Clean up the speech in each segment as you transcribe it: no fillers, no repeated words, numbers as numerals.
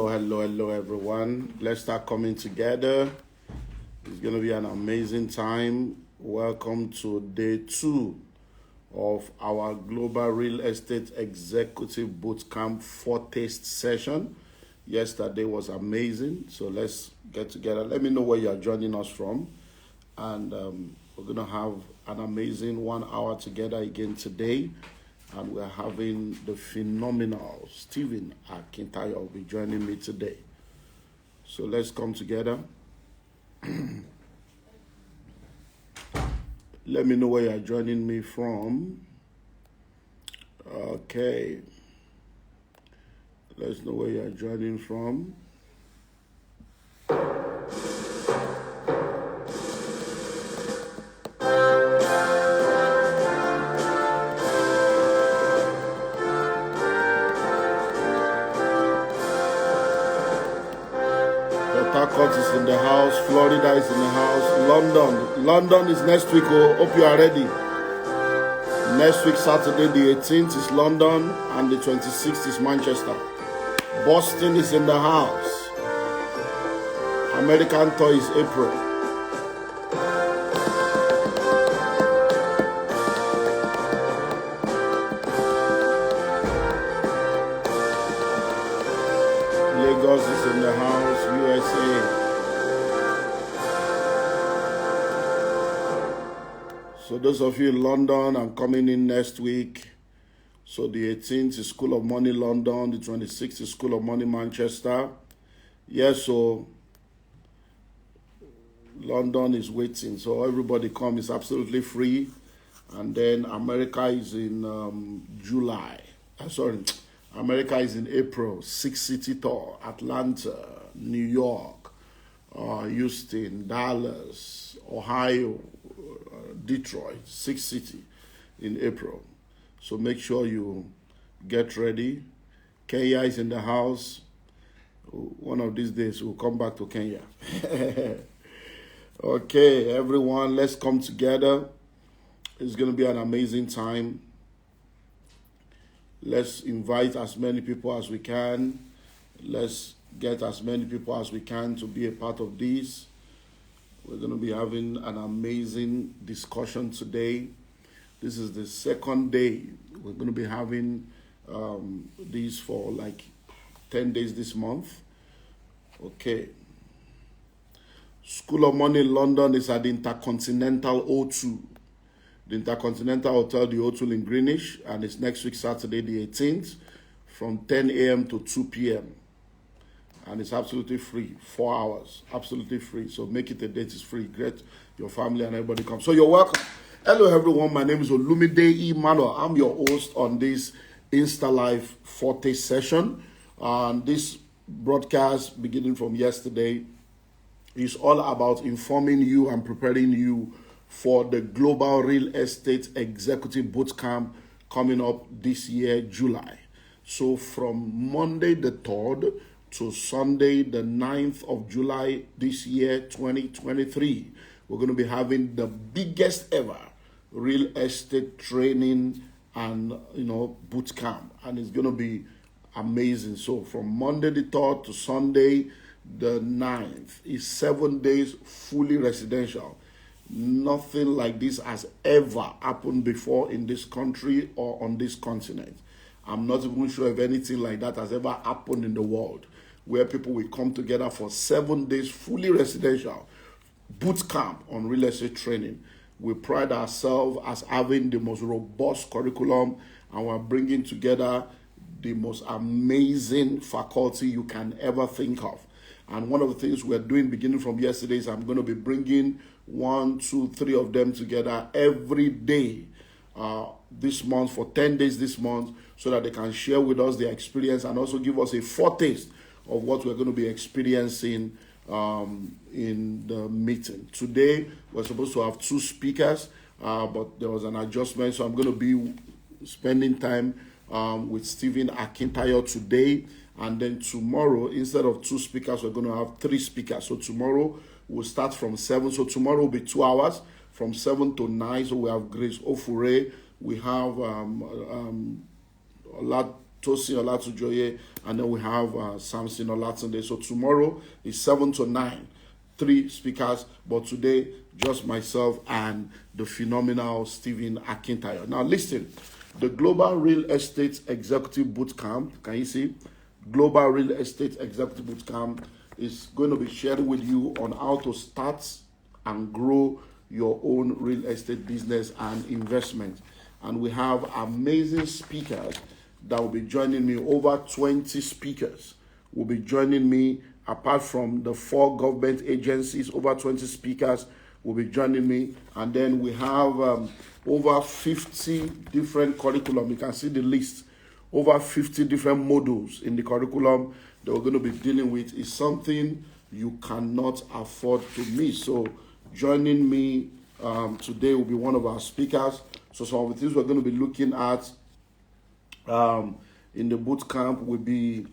Hello, everyone. Let's start coming together. It's going to be an amazing time. Welcome to day 2 of our Global Real Estate Executive Bootcamp Foretaste session. Yesterday was amazing, so let's get together. Let me know where you are joining us from. And we're going to have an amazing 1 hour together again today. And we're having the phenomenal Stephen Akintayo will be joining me today. So let's come together. Let me know where you're joining me from. Okay. Let's know where you're joining from. Harcourt is in the house. Florida is in the house. London is next week. Hope you are ready. Next week, Saturday the 18th is London and the 26th is Manchester. Boston is in the house. American tour is April. Lagos is in the house, USA. So those of you in London, I'm coming in next week. So the 18th is School of Money London, the 26th is School of Money Manchester. Yes, so London is waiting. So everybody come, it's absolutely free. And then America is in July. America is in April, 6-city tour, Atlanta, New York, Houston, Dallas, Ohio, Detroit, 6-city in April. So make sure you get ready. Kenya is in the house. One of these days we'll come back to Kenya. Okay, everyone, let's come together. It's going to be an amazing time. Let's invite as many people as we can. Let's get as many people as we can to be a part of this. We're going to be having an amazing discussion today. This is the second day. We're going to be having these for like 10 days this month. Okay. School of Money in London is at the Intercontinental O2. The Intercontinental Hotel, the O2 in Greenwich, and it's next week, Saturday, the 18th, from 10 a.m. to 2 p.m. And it's absolutely free, 4 hours, absolutely free. So make it a date, it's free. Great, your family and everybody come. So you're welcome. Hello, everyone. My name is Olumide Emmanuel. I'm your host on this Insta Live Forte session. And this broadcast, beginning from yesterday, is all about informing you and preparing you for the Global Real Estate Executive Bootcamp coming up this year, July. So from Monday the 3rd to Sunday the 9th of July this year, 2023, we're going to be having the biggest ever real estate training and, bootcamp. And it's going to be amazing. So from Monday the 3rd to Sunday the 9th is 7 days fully residential. Nothing like this has ever happened before in this country or on this continent. I'm not even sure if anything like that has ever happened in the world, where people will come together for 7 days fully residential boot camp on real estate training. We pride ourselves as having the most robust curriculum, and we're bringing together the most amazing faculty you can ever think of. And one of the things we're doing beginning from yesterday is I'm going to be bringing 1, 2, 3 of them together every day this month for 10 days this month, so that they can share with us their experience and also give us a foretaste of what we're going to be experiencing in the meeting. Today, we're supposed to have 2 speakers, but there was an adjustment, so I'm going to be spending time with Stephen Akintayo today. And then tomorrow, instead of 2 speakers, we're going to have 3 speakers. So tomorrow, we'll start from 7. So tomorrow will be 2 hours from 7 to 9. So we have Grace Ofure. We have Tosin Olatujoye, and then we have Samson Olatunde. So tomorrow is 7 to 9, 3 speakers, but today just myself and the phenomenal Stephen Akintayo. Now listen, the Global Real Estate Executive Bootcamp, can you see? Global Real Estate Executive Bootcamp is going to be sharing with you on how to start and grow your own real estate business and investment. And we have amazing speakers that will be joining me. Over 20 speakers will be joining me. Apart from the 4 government agencies, over 20 speakers will be joining me. And then we have over 50 different curriculum. You can see the list. Over 50 different modules in the curriculum that we're going to be dealing with. Is something you cannot afford to miss. So joining me today will be one of our speakers. So some of the things we're going to be looking at in the boot camp will be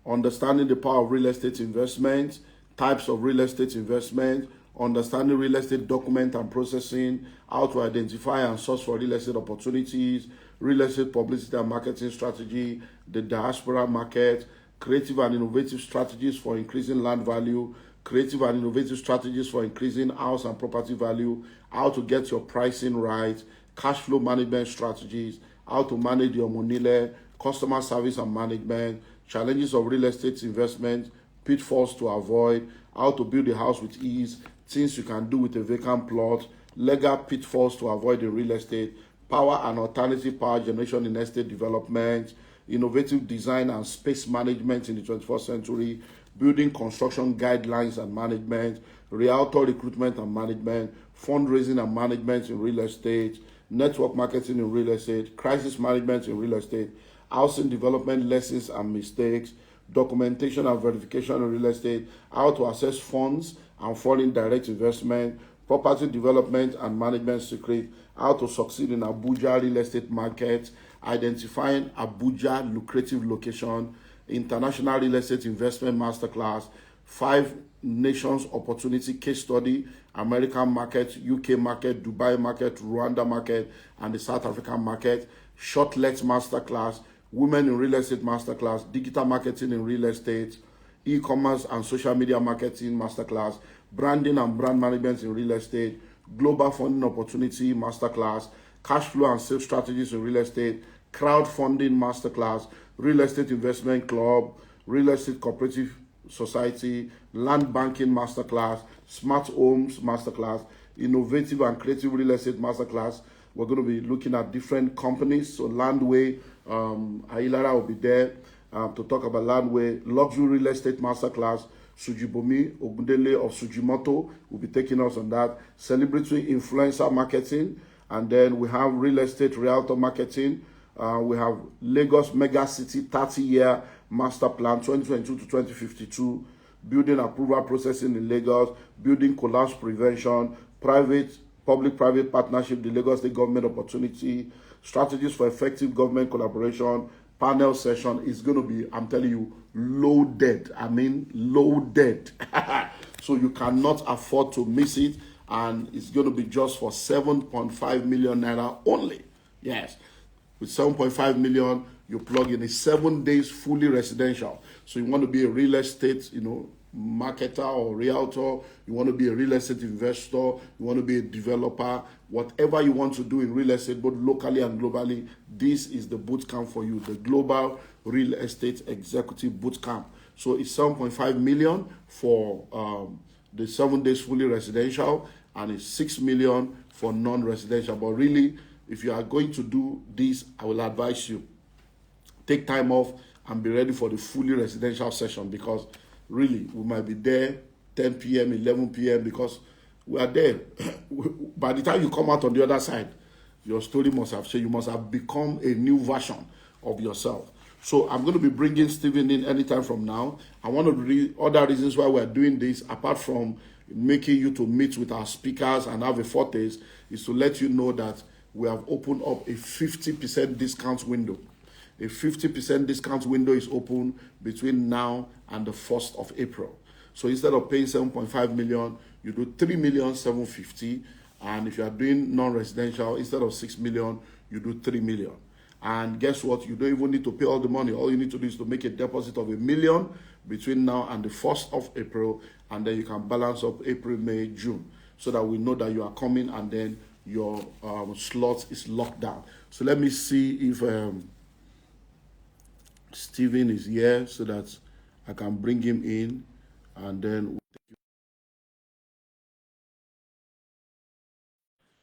understanding the power of real estate investment, types of real estate investment, understanding real estate document and processing, how to identify and source for real estate opportunities, real estate publicity and marketing strategy, the diaspora market, creative and innovative strategies for increasing land value, creative and innovative strategies for increasing house and property value, how to get your pricing right, cash flow management strategies, how to manage your money, customer service and management, challenges of real estate investment, pitfalls to avoid, how to build a house with ease, things you can do with a vacant plot, legal pitfalls to avoid in real estate, power and alternative power generation in estate development, innovative design and space management in the 21st century, building construction guidelines and management, realtor recruitment and management, fundraising and management in real estate, network marketing in real estate, crisis management in real estate, housing development lessons and mistakes, documentation and verification in real estate, how to assess funds and foreign direct investment, property development and management secret, how to succeed in Abuja real estate market, identifying Abuja lucrative location, international real estate investment masterclass, 5 nations opportunity case study, American market, UK market, Dubai market, Rwanda market, and the South African market, shortlet masterclass, women in real estate masterclass, digital marketing in real estate, e-commerce and social media marketing masterclass, branding and brand management in real estate, global funding opportunity masterclass, cash flow and sales strategies in real estate, crowdfunding masterclass, real estate investment club, real estate cooperative society, land banking masterclass, smart homes masterclass, innovative and creative real estate masterclass. We're going to be looking at different companies. So Landway, Ailara will be there to talk about Landway, luxury real estate masterclass. Sujibomi Ogundele of Sujimoto will be taking us on that. Celebratory influencer marketing, and then we have real estate realtor marketing. We have Lagos Mega City 30-year master plan 2022 to 2052, building approval processing in Lagos, building collapse prevention, public-private partnership, the Lagos State government opportunity, strategies for effective government collaboration, panel session is going to be, I'm telling you, loaded. I mean, loaded. So you cannot afford to miss it, and it's going to be just for 7.5 million naira only. Yes. With 7.5 million, you plug in a 7 days fully residential. So you want to be a real estate, marketer or realtor, you want to be a real estate investor, you want to be a developer, whatever you want to do in real estate, both locally and globally, this is the boot camp for you, the Global Real Estate Executive Boot Camp. So it's 7.5 million for the 7 days fully residential, and it's 6 million for non-residential. But really, if you are going to do this, I will advise you, take time off and be ready for the fully residential session, because really, we might be there 10 p.m., 11 p.m. because we are there. By the time you come out on the other side, your story must have changed. You must have become a new version of yourself. So I'm going to be bringing Stephen in anytime from now. And one of the other reasons why we're doing this, apart from making you to meet with our speakers and have a foretaste, is to let you know that we have opened up a 50% discount window. A 50% discount window is open between now and the 1st of April. So instead of paying 7.5 million, you do 3,750,000. And if you are doing non-residential, instead of 6 million, you do 3 million. And guess what? You don't even need to pay all the money. All you need to do is to make a deposit of $1 million between now and the 1st of April, and then you can balance up April, May, June, so that we know that you are coming, and then your slot is locked down. So let me see if Stephen is here so that I can bring him in, and then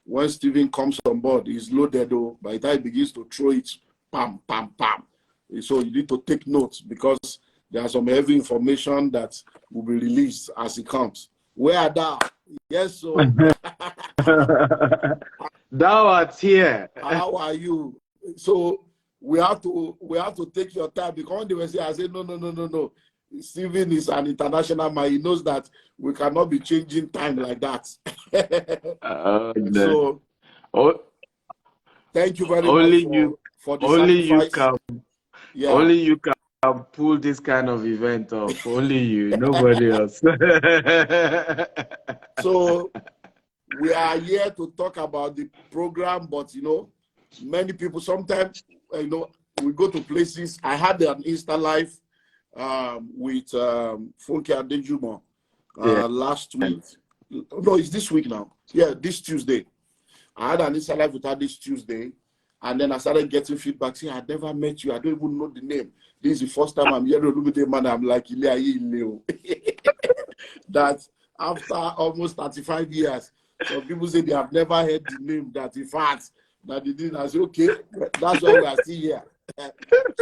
when Stephen comes on board, he's loaded though. By the time he begins to throw it, pam, pam, pam. So you need to take notes, because there are some heavy information that will be released as it comes. Where are thou? Yes, so thou art here. How are you? So we have to take your time, because they will say, I say no. Stephen is an international man. He knows that we cannot be changing time like that. So thank you very much for the sacrifice. Only you can pull this kind of event off. Only you, nobody else. So we are here to talk about the program, but many people sometimes we go to places. I had an Insta Live with Funke Adejumo last week. No, it's this week now. Yeah, this Tuesday. I had an Insta Live with her this Tuesday, and then I started getting feedback saying, I never met you. I don't even know the name. This is the first time I'm hearing Olumide man. I'm like, that after almost 35 years, some people say they have never heard the name, that in fact, that they didn't. I say, okay, that's why we are still here.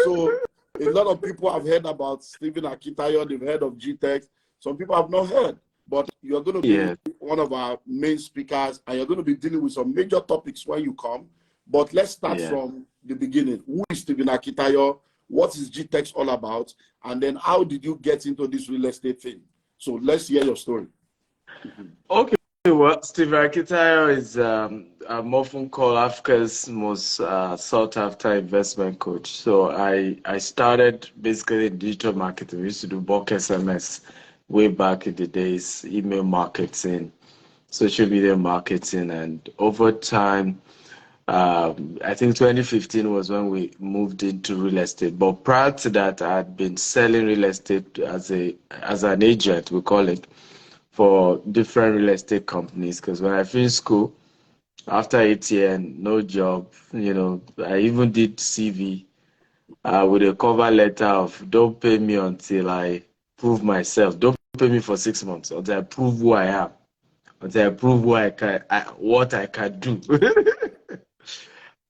So a lot of people have heard about Stephen Akitayo, they've heard of GTEx. Some people have not heard, but you're going to be one of our main speakers, and you're going to be dealing with some major topics when you come. But let's start from the beginning. Who is Stephen Akitayo? What is GTEx all about? And then how did you get into this real estate thing? So let's hear your story. Okay. Well, Stephen Akitayo is I'm often called Africa's most sought-after investment coach. So I started basically in digital marketing. We used to do bulk SMS way back in the days, email marketing, social media marketing, and over time, I think 2015 was when we moved into real estate. But prior to that, I had been selling real estate as an agent, we call it, for different real estate companies. Because when I finished school, after ATN, no job, I even did CV with a cover letter of don't pay me until I prove myself. Don't pay me for 6 months until I prove who I am, until I prove what I can do.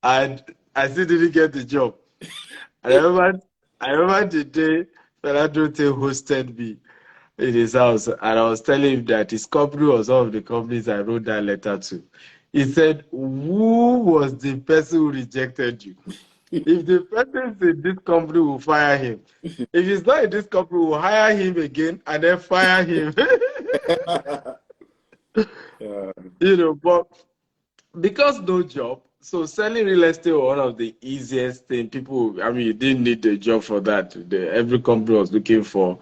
And I still didn't get the job. I remember the day Feladote hosted me in his house, and I was telling him that his company was one of the companies I wrote that letter to. He said, who was the person who rejected you? If the person is in this company, will fire him. If he's not in this company, we'll hire him again and then fire him. But because no job, so selling real estate was one of the easiest things. People, you didn't need a job for that. Every company was looking for,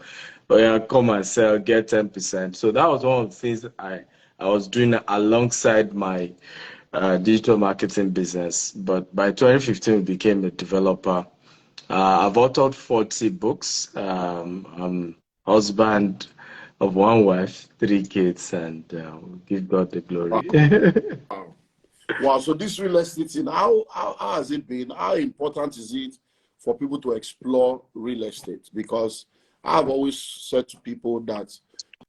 come and sell, get 10%. So that was one of the things I was doing alongside my digital marketing business. But by 2015, we became a developer. I've authored 40 books. I'm husband of one wife, 3 kids, and give God the glory. Wow. So this real estate thing, how has it been? How important is it for people to explore real estate? Because I've always said to people that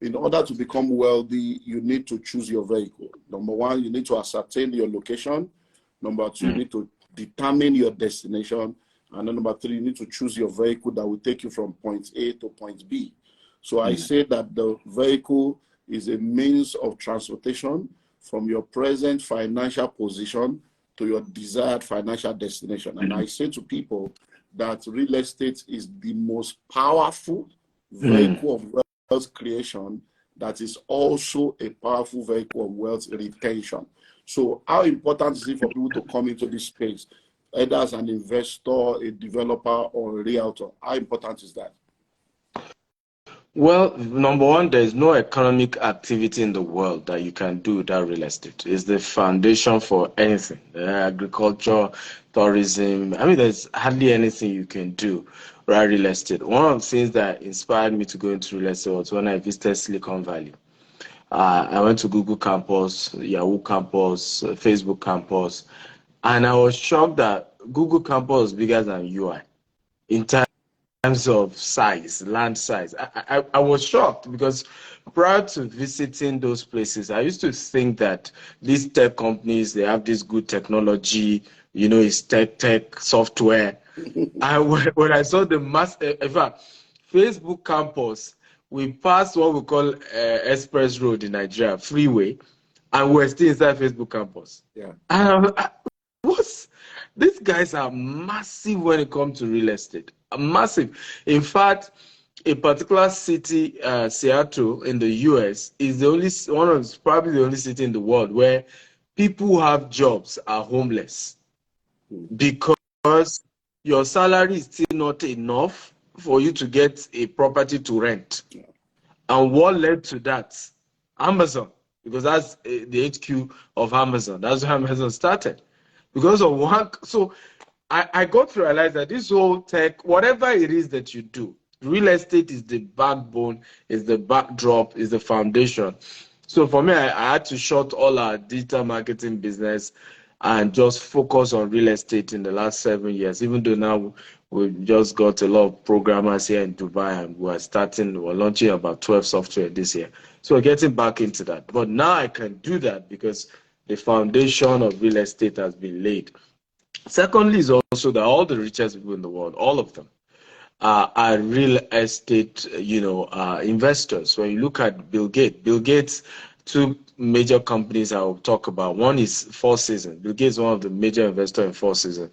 in order to become wealthy, you need to choose your vehicle. Number one, you need to ascertain your location. Number two, you need to determine your destination. And then number three, you need to choose your vehicle that will take you from point A to point B. So I say that the vehicle is a means of transportation from your present financial position to your desired financial destination. And I say to people that real estate is the most powerful vehicle of wealth creation that is also a powerful vehicle of wealth retention. So how important is it for people to come into this space, either as an investor, a developer, or a realtor? How important is that? Well, number one, there's no economic activity in the world that you can do without real estate. It's the foundation for anything, agriculture, tourism. I mean, there's hardly anything you can do without real estate. One of the things that inspired me to go into real estate was when I visited Silicon Valley. I went to Google campus, Yahoo campus, Facebook campus, and I was shocked that Google campus was bigger than UI in terms of size, land size. I was shocked because prior to visiting those places, I used to think that these tech companies, they have this good technology, it's tech software. And when I saw the in fact, Facebook campus, we passed what we call Express Road in Nigeria, freeway, and we're still inside Facebook campus. Yeah. What's these guys are massive when it comes to real estate. Massive. In fact, a particular city, Seattle in the US, is probably the only city in the world where people who have jobs are homeless because your salary is still not enough for you to get a property to rent. Yeah. And what led to that? Amazon, because that's the HQ of Amazon. That's where Amazon started. Because of one, so I got to realize that this whole tech, whatever it is that you do, real estate is the backbone, is the backdrop, is the foundation. So for me, I had to shut all our digital marketing business and just focus on real estate in the last 7 years, even though now we've just got a lot of programmers here in Dubai and we're launching about 12 software this year. So we're getting back into that. But now I can do that because the foundation of real estate has been laid. Secondly is also that all the richest people in the world, all of them, are real estate, investors. When you look at Bill Gates, two major companies I will talk about. One is Four Seasons. Bill Gates is one of the major investors in Four Seasons.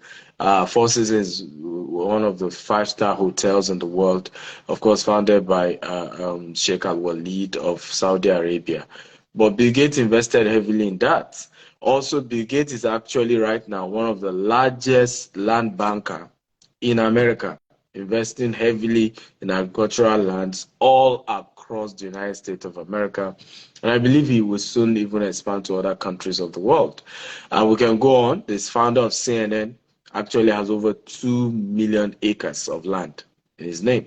Four Seasons is one of the 5-star hotels in the world, of course, founded by Sheikh Al Walid of Saudi Arabia. But Bill Gates invested heavily in that. Also, Bill Gates is actually right now one of the largest land banker in America, investing heavily in agricultural lands all across the United States of America. And I believe he will soon even expand to other countries of the world. And we can go on. This founder of CNN actually has over 2 million acres of land in his name.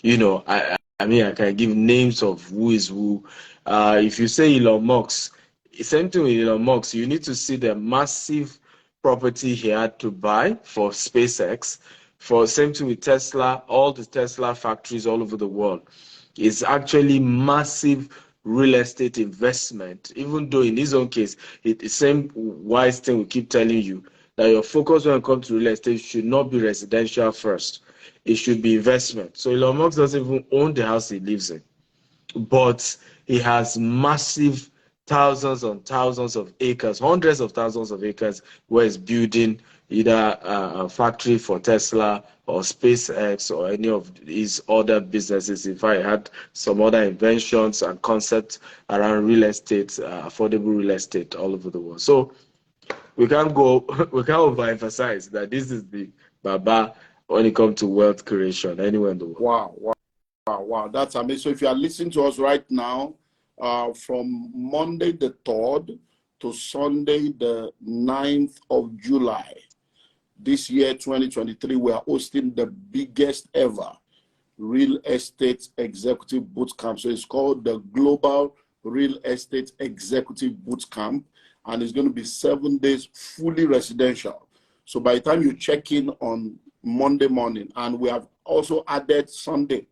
I mean, I can give names of who is who. If you say Elon Musk, same thing with Elon Musk, you need to see the massive property he had to buy for SpaceX. For same thing with Tesla, all the Tesla factories all over the world. It's actually massive real estate investment, even though in his own case, it's the same wise thing we keep telling you, that your focus when it comes to real estate should not be residential first. It should be investment. So Elon Musk doesn't even own the house he lives in, but he has massive thousands and thousands of acres, hundreds of thousands of acres, where he's building either a factory for Tesla or SpaceX or any of his other businesses. In fact, he had some other inventions and concepts around real estate, affordable real estate all over the world. So we can't overemphasize that this is the Baba when it comes to wealth creation anywhere in the world. Wow. That's amazing. So if you are listening to us right now, from Monday the 3rd to Sunday the 9th of July, this year, 2023, we are hosting the biggest ever real estate executive bootcamp. So it's called the Global Real Estate Executive Bootcamp, and it's going to be 7 days fully residential. So by the time you check in on Monday morning, and we have also added Sunday,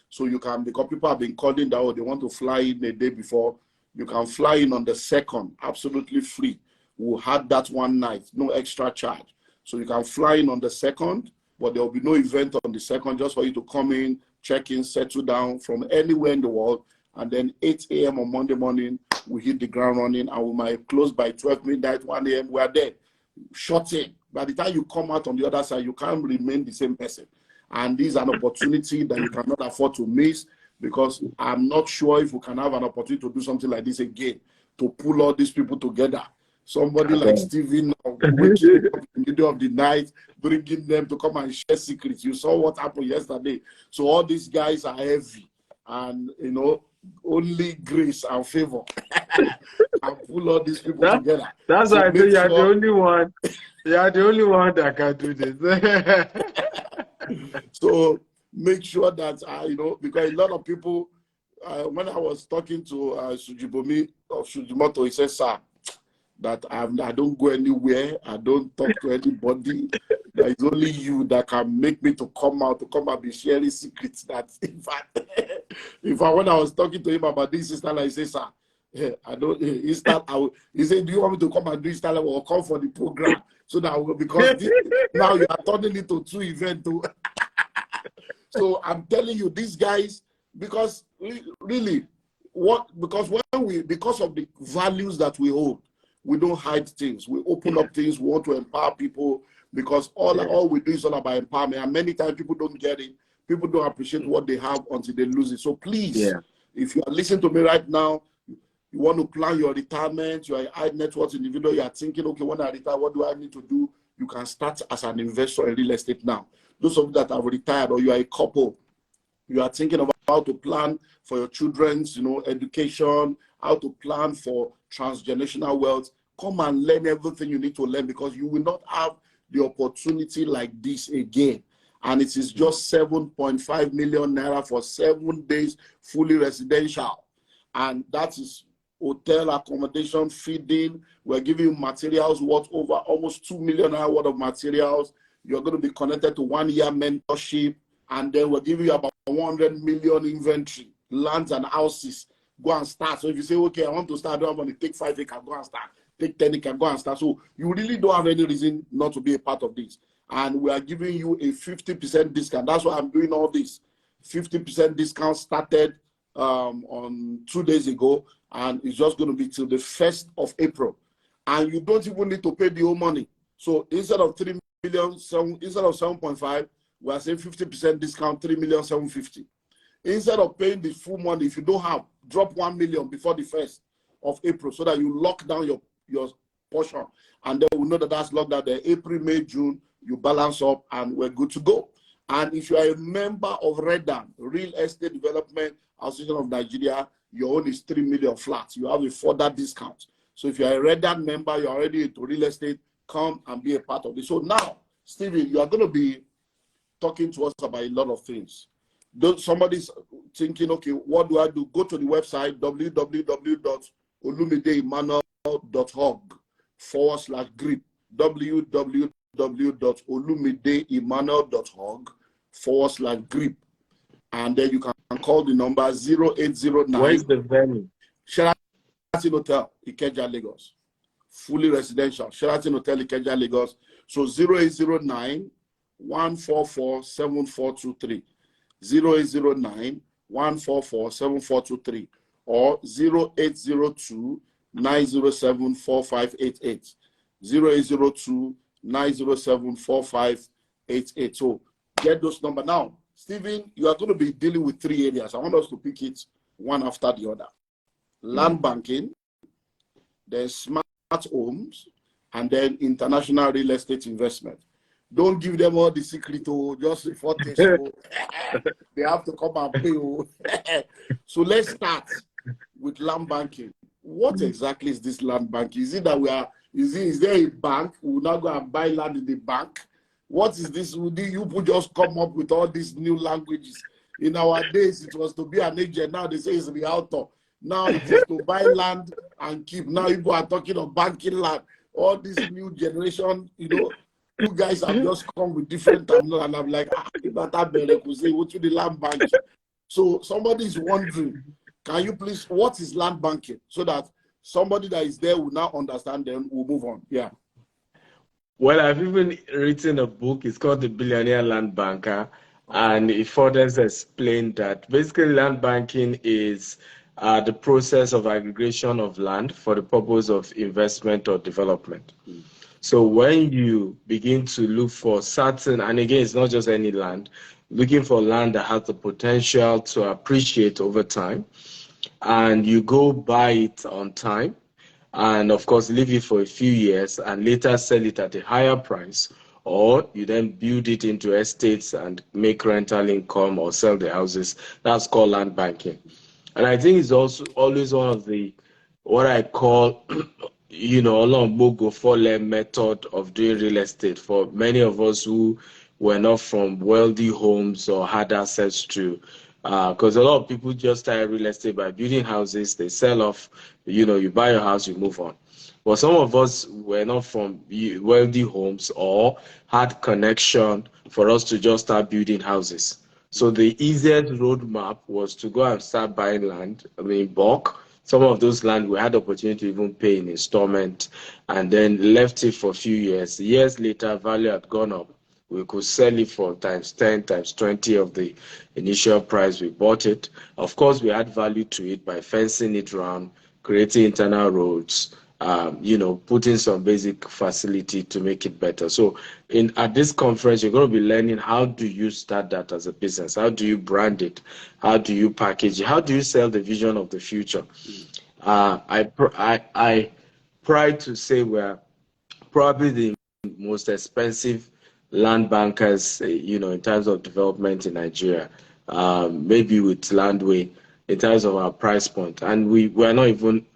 so you can, because people have been calling that, or they want to fly in the day before, you can fly in on the 2nd, absolutely free. We'll have that one night, no extra charge. So you can fly in on the 2nd, but there will be no event on the 2nd, just for you to come in, check in, settle down from anywhere in the world. And then 8 a.m. on Monday morning, we hit the ground running, and we might close by 12 midnight, 1 a.m. We are there, shutting. By the time you come out on the other side, you can't remain the same person. And this is an opportunity that you cannot afford to miss, because I'm not sure if we can have an opportunity to do something like this again, to pull all these people together. Somebody like Stephen waking up in the middle of the night, bringing them to come and share secrets. You saw what happened yesterday. So all these guys are heavy. and only grace and favor can pull all these people together. That's So why I say make you are the sure. only one. You are the only one that can do this. So make sure that because a lot of people, when I was talking to Sujibomi of Sujimoto, he said, "Sir, that I don't go anywhere. I don't talk to anybody. That it's only you that can make me to come out and be sharing secrets." That when I was talking to him about this Insta Live, he said, "Sir, I don't he said, do you want me to come and do Insta Live or come for the program?" So that because now you are turning it to 2 events. So I'm telling you, these guys, because really, because of the values that we hold, we don't hide things. We open up things. We want to empower people, because all we do is all about empowerment. And many times people don't get it. People don't appreciate what they have until they lose it. So please, if you are listening to me right now, you want to plan your retirement, you are a high net worth individual, you are thinking, okay, when I retire, what do I need to do? You can start as an investor in real estate now. Those of you that have retired, or you are a couple, you are thinking about how to plan for your children's, education, how to plan for transgenerational wealth. Come and learn everything you need to learn, because you will not have the opportunity like this again. And it is just 7.5 million naira for 7 days, fully residential. And that is hotel accommodation, feeding. We're giving you materials worth over almost 2 million naira worth of materials. You're going to be connected to 1 year mentorship. And then we're giving you about 100 million inventory, lands and houses. Go and start. So if you say, okay, I want to start, I don't want to take 5 acres, go and start. Take 10 acres, go and start. So you really don't have any reason not to be a part of this. And we are giving you a 50% discount. That's why I'm doing all this. 50% discount started on 2 days ago, and it's just going to be till the 1st of April. And you don't even need to pay the whole money. So instead of 3 million, instead of 7.5, we are saying 50% discount, 3,750,000. Instead of paying the full money, if you don't have, drop 1 million before the 1st of April, so that you lock down your portion. And then we know that that's locked down there. April, May, June, you balance up and we're good to go. And if you are a member of REDAN, Real Estate Development Association of Nigeria, your own is 3 million flats. You have a further discount. So if you're a REDAN member, you're already into real estate, come and be a part of this. So now, Stephen, you are going to be talking to us about a lot of things. Somebody's thinking, okay, what do I do? Go to the website, www.olumideemmanuel.org/grip, www.olumideemmanuel.org/grip. And then you can call the number 0809. Where is the venue? Sheraton Hotel, Ikeja, Lagos. Fully residential. Sheraton Hotel, Ikeja, Lagos. So 0809 144 7423. 0809 144 7423 or 0802 907 4588. 0802 907 4588. So get those numbers. Now, Stephen, you are going to be dealing with 3 areas. I want us to pick it one after the other. Land banking, then smart homes, and then international real estate investment. Don't give them all the secret, just report this. They have to come and pay. So let's start with land banking. What exactly is this land banking? Is it that is there a bank? We will now go and buy land in the bank? What is this? You people just come up with all these new languages? In our days, it was to be an agent. Now they say it's the author. Now it is to buy land and keep. Now people are talking of banking land. All this new generation, you guys have just come with different terminology, and I'm like, what to the land banking? So somebody is wondering, can you please, what is land banking? So that somebody that is there will now understand, then we'll move on. Yeah. Well, I've even written a book. It's called The Billionaire Land Banker. And it further explained that basically land banking is the process of aggregation of land for the purpose of investment or development. So when you begin to look for certain, and again, it's not just any land, looking for land that has the potential to appreciate over time, and you go buy it on time, and of course, leave it for a few years and later sell it at a higher price, or you then build it into estates and make rental income or sell the houses. That's called land banking. And I think it's also always one of the, what I call, Olombo Fole method of doing real estate for many of us who were not from wealthy homes or had access to, because a lot of people just start real estate by building houses, they sell off, you buy your house, you move on. But some of us were not from wealthy homes or had connection for us to just start building houses. So the easiest roadmap was to go and start buying land, in bulk. Some of those land we had the opportunity to even pay in installment, and then left it for a few years. Years later, value had gone up. We could sell it for times 10, times 20 of the initial price we bought it. Of course, we add value to it by fencing it around, creating internal roads, putting some basic facility to make it better. So at this conference, you're going to be learning how do you start that as a business? How do you brand it? How do you package it? How do you sell the vision of the future? I pride to say we're probably the most expensive land bankers, in terms of development in Nigeria, maybe with Landway, in terms of our price point. And we're not even,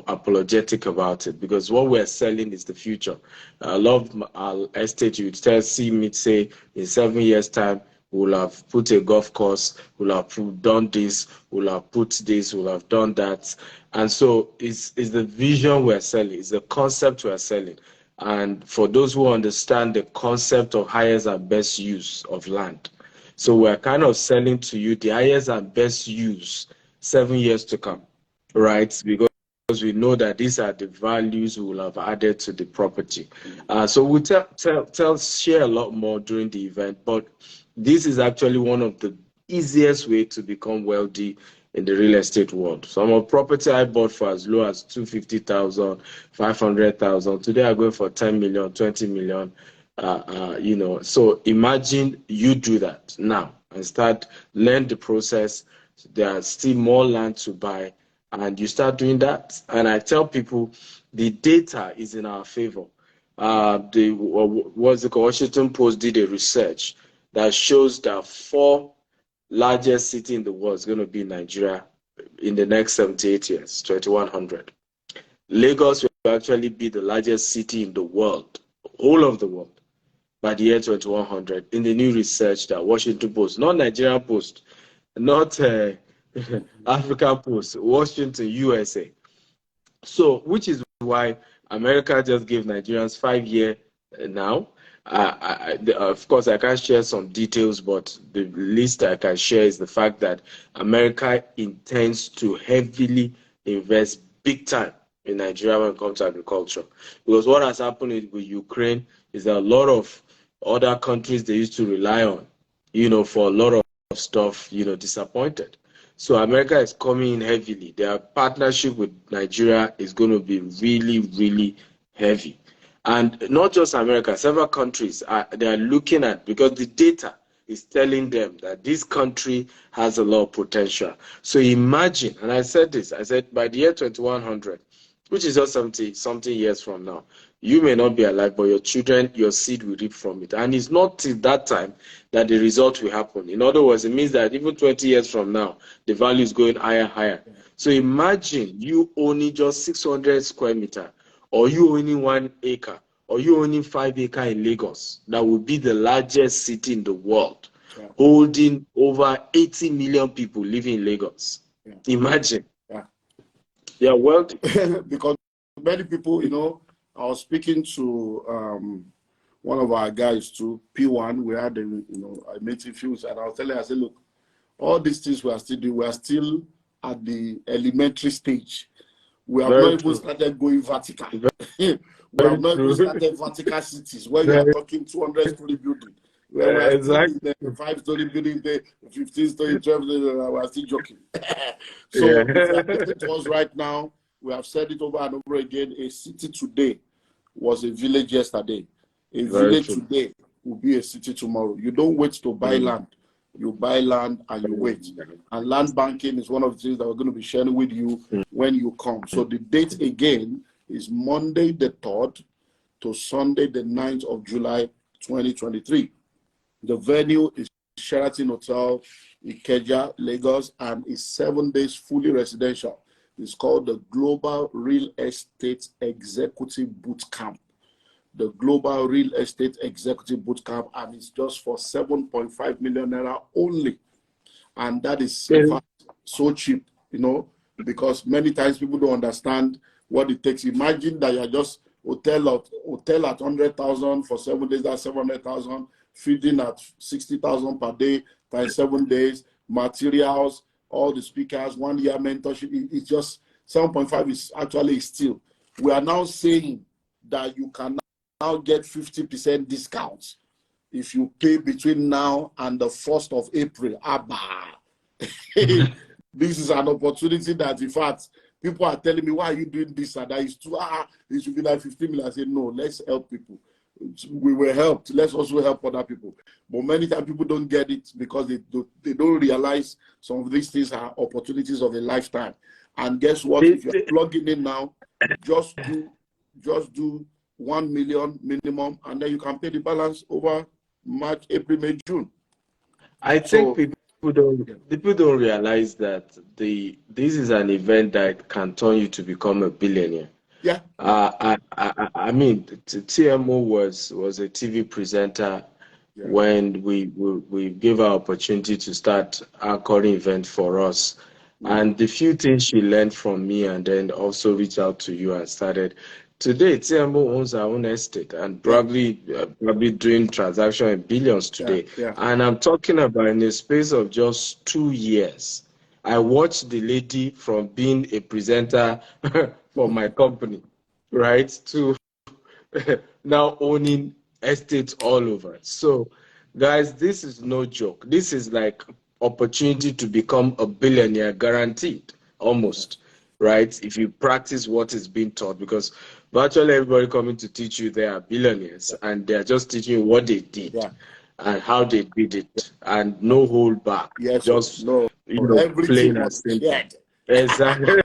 apologetic about it, because what we're selling is the future. A lot of our estate, you see me say, in 7 years' time, we'll have put a golf course, we'll have done this, we'll have put this, we'll have done that. And so it's the vision we're selling, it's the concept we're selling. And for those who understand the concept of highest and best use of land. So we're kind of selling to you the highest and best use 7 years to come, right? Because we know that these are the values we will have added to the property. So we'll share a lot more during the event, but this is actually one of the easiest way to become wealthy in the real estate world. Some of property I bought for as low as 250,000, 500,000. Today I'm going for 10 million, 20 million. So imagine you do that now and start learn the process. There are still more land to buy, and you start doing that. And I tell people the data is in our favor. Washington Post did a research that shows that 4 largest city in the world is going to be Nigeria in the next 78 years, 2100. Lagos will actually be the largest city in the world, whole of the world, by the year 2100 in the new research that Washington Post, not Nigerian Post, not African Post, Washington, USA. So, which is why America just gave Nigerians 5 years now. Of course, I can't share some details, but the least I can share is the fact that America intends to heavily invest big time in Nigeria when it comes to agriculture. Because what has happened with Ukraine is that a lot of other countries they used to rely on, for a lot of stuff, disappointed. So America is coming in heavily. Their partnership with Nigeria is going to be really, really heavy. And not just America, several countries, they are looking at, because the data is telling them that this country has a lot of potential. So imagine, and I said this, by the year 2100, which is just something years from now, you may not be alive, but your children, your seed will reap from it. And it's not till that time that the result will happen. In other words, it means that even 20 years from now, the value is going higher, higher. So imagine you owning just 600 square meters, or you owning 1 acre, or you owning 5 acres in Lagos. That would be the largest city in the world, holding over 80 million people living in Lagos. Imagine. Yeah, wealthy. Because many people, I was speaking to one of our guys too, P1. We had I met a few, and I was telling him, I said, look, all these things we are still doing, we are still at the elementary stage. We have not even started going vertical. We have not even started vertical cities where you are talking 200-story building. Where we are still in the 5-story building, the 15-story, 12-story, we are still joking. So if you are getting to us right now, we have said it over and over again, a city today was a village yesterday. A village today will be a city tomorrow. You don't wait to buy land. You buy land and you wait. And land banking is one of the things that we're going to be sharing with you when you come. So the date again is Monday the 3rd to Sunday the 9th of July 2023. The venue is Sheraton Hotel, Ikeja, Lagos, and is 7 days fully residential. It's called the Global Real Estate Executive Boot Camp. The Global Real Estate Executive Boot Camp, and it's just for 7.5 million naira only. And that is in fact so cheap, you know, because many times people don't understand what it takes. Imagine that you're just hotel at 100,000 for 7 days, that's 700,000, feeding at 60,000 per day times 7 days, materials, all the speakers, 1 year mentorship. It's just 7.5 is actually still. We are now saying that you can now get 50% discounts if you pay between now and the 1st of April. This is an opportunity that, in fact, people are telling me, why are you doing this and that? It's too, it should be like 15 million. I say, no, let's help people. We were helped. Let's also help other people. But many times people don't get it because they don't realize some of these things are opportunities of a lifetime. And guess what? If you're plugging in now, just do 1 million minimum, and then you can pay the balance over March, April, May, June. I think people don't realize that this is an event that can turn you to become a billionaire. Yeah. I mean, TMO was a TV presenter when we gave our opportunity to start our current event for us. And the few things she learned from me and then also reached out to you and started. Today, TMO owns our own estate and probably doing transaction in billions today. And I'm talking about in a space of just 2 years. I watched the lady from being a presenter for my company, right, to now owning estates all over. So, guys, this is no joke. This is like opportunity to become a billionaire, guaranteed, almost, right? If you practice what is being taught, because virtually everybody coming to teach you, they are billionaires, and they're just teaching you what they did and how they did it, and no hold back. Yes, just no, plain and simple. Exactly.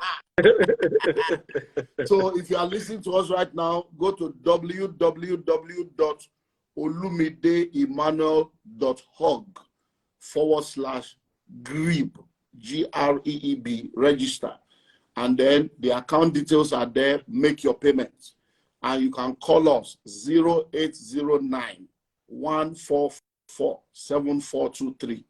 So if you are listening to us right now, go to www.olumideemmanuel.org/GREEB, GREEB, register. And then the account details are there. Make your payments. And you can call us 0809 144 7423.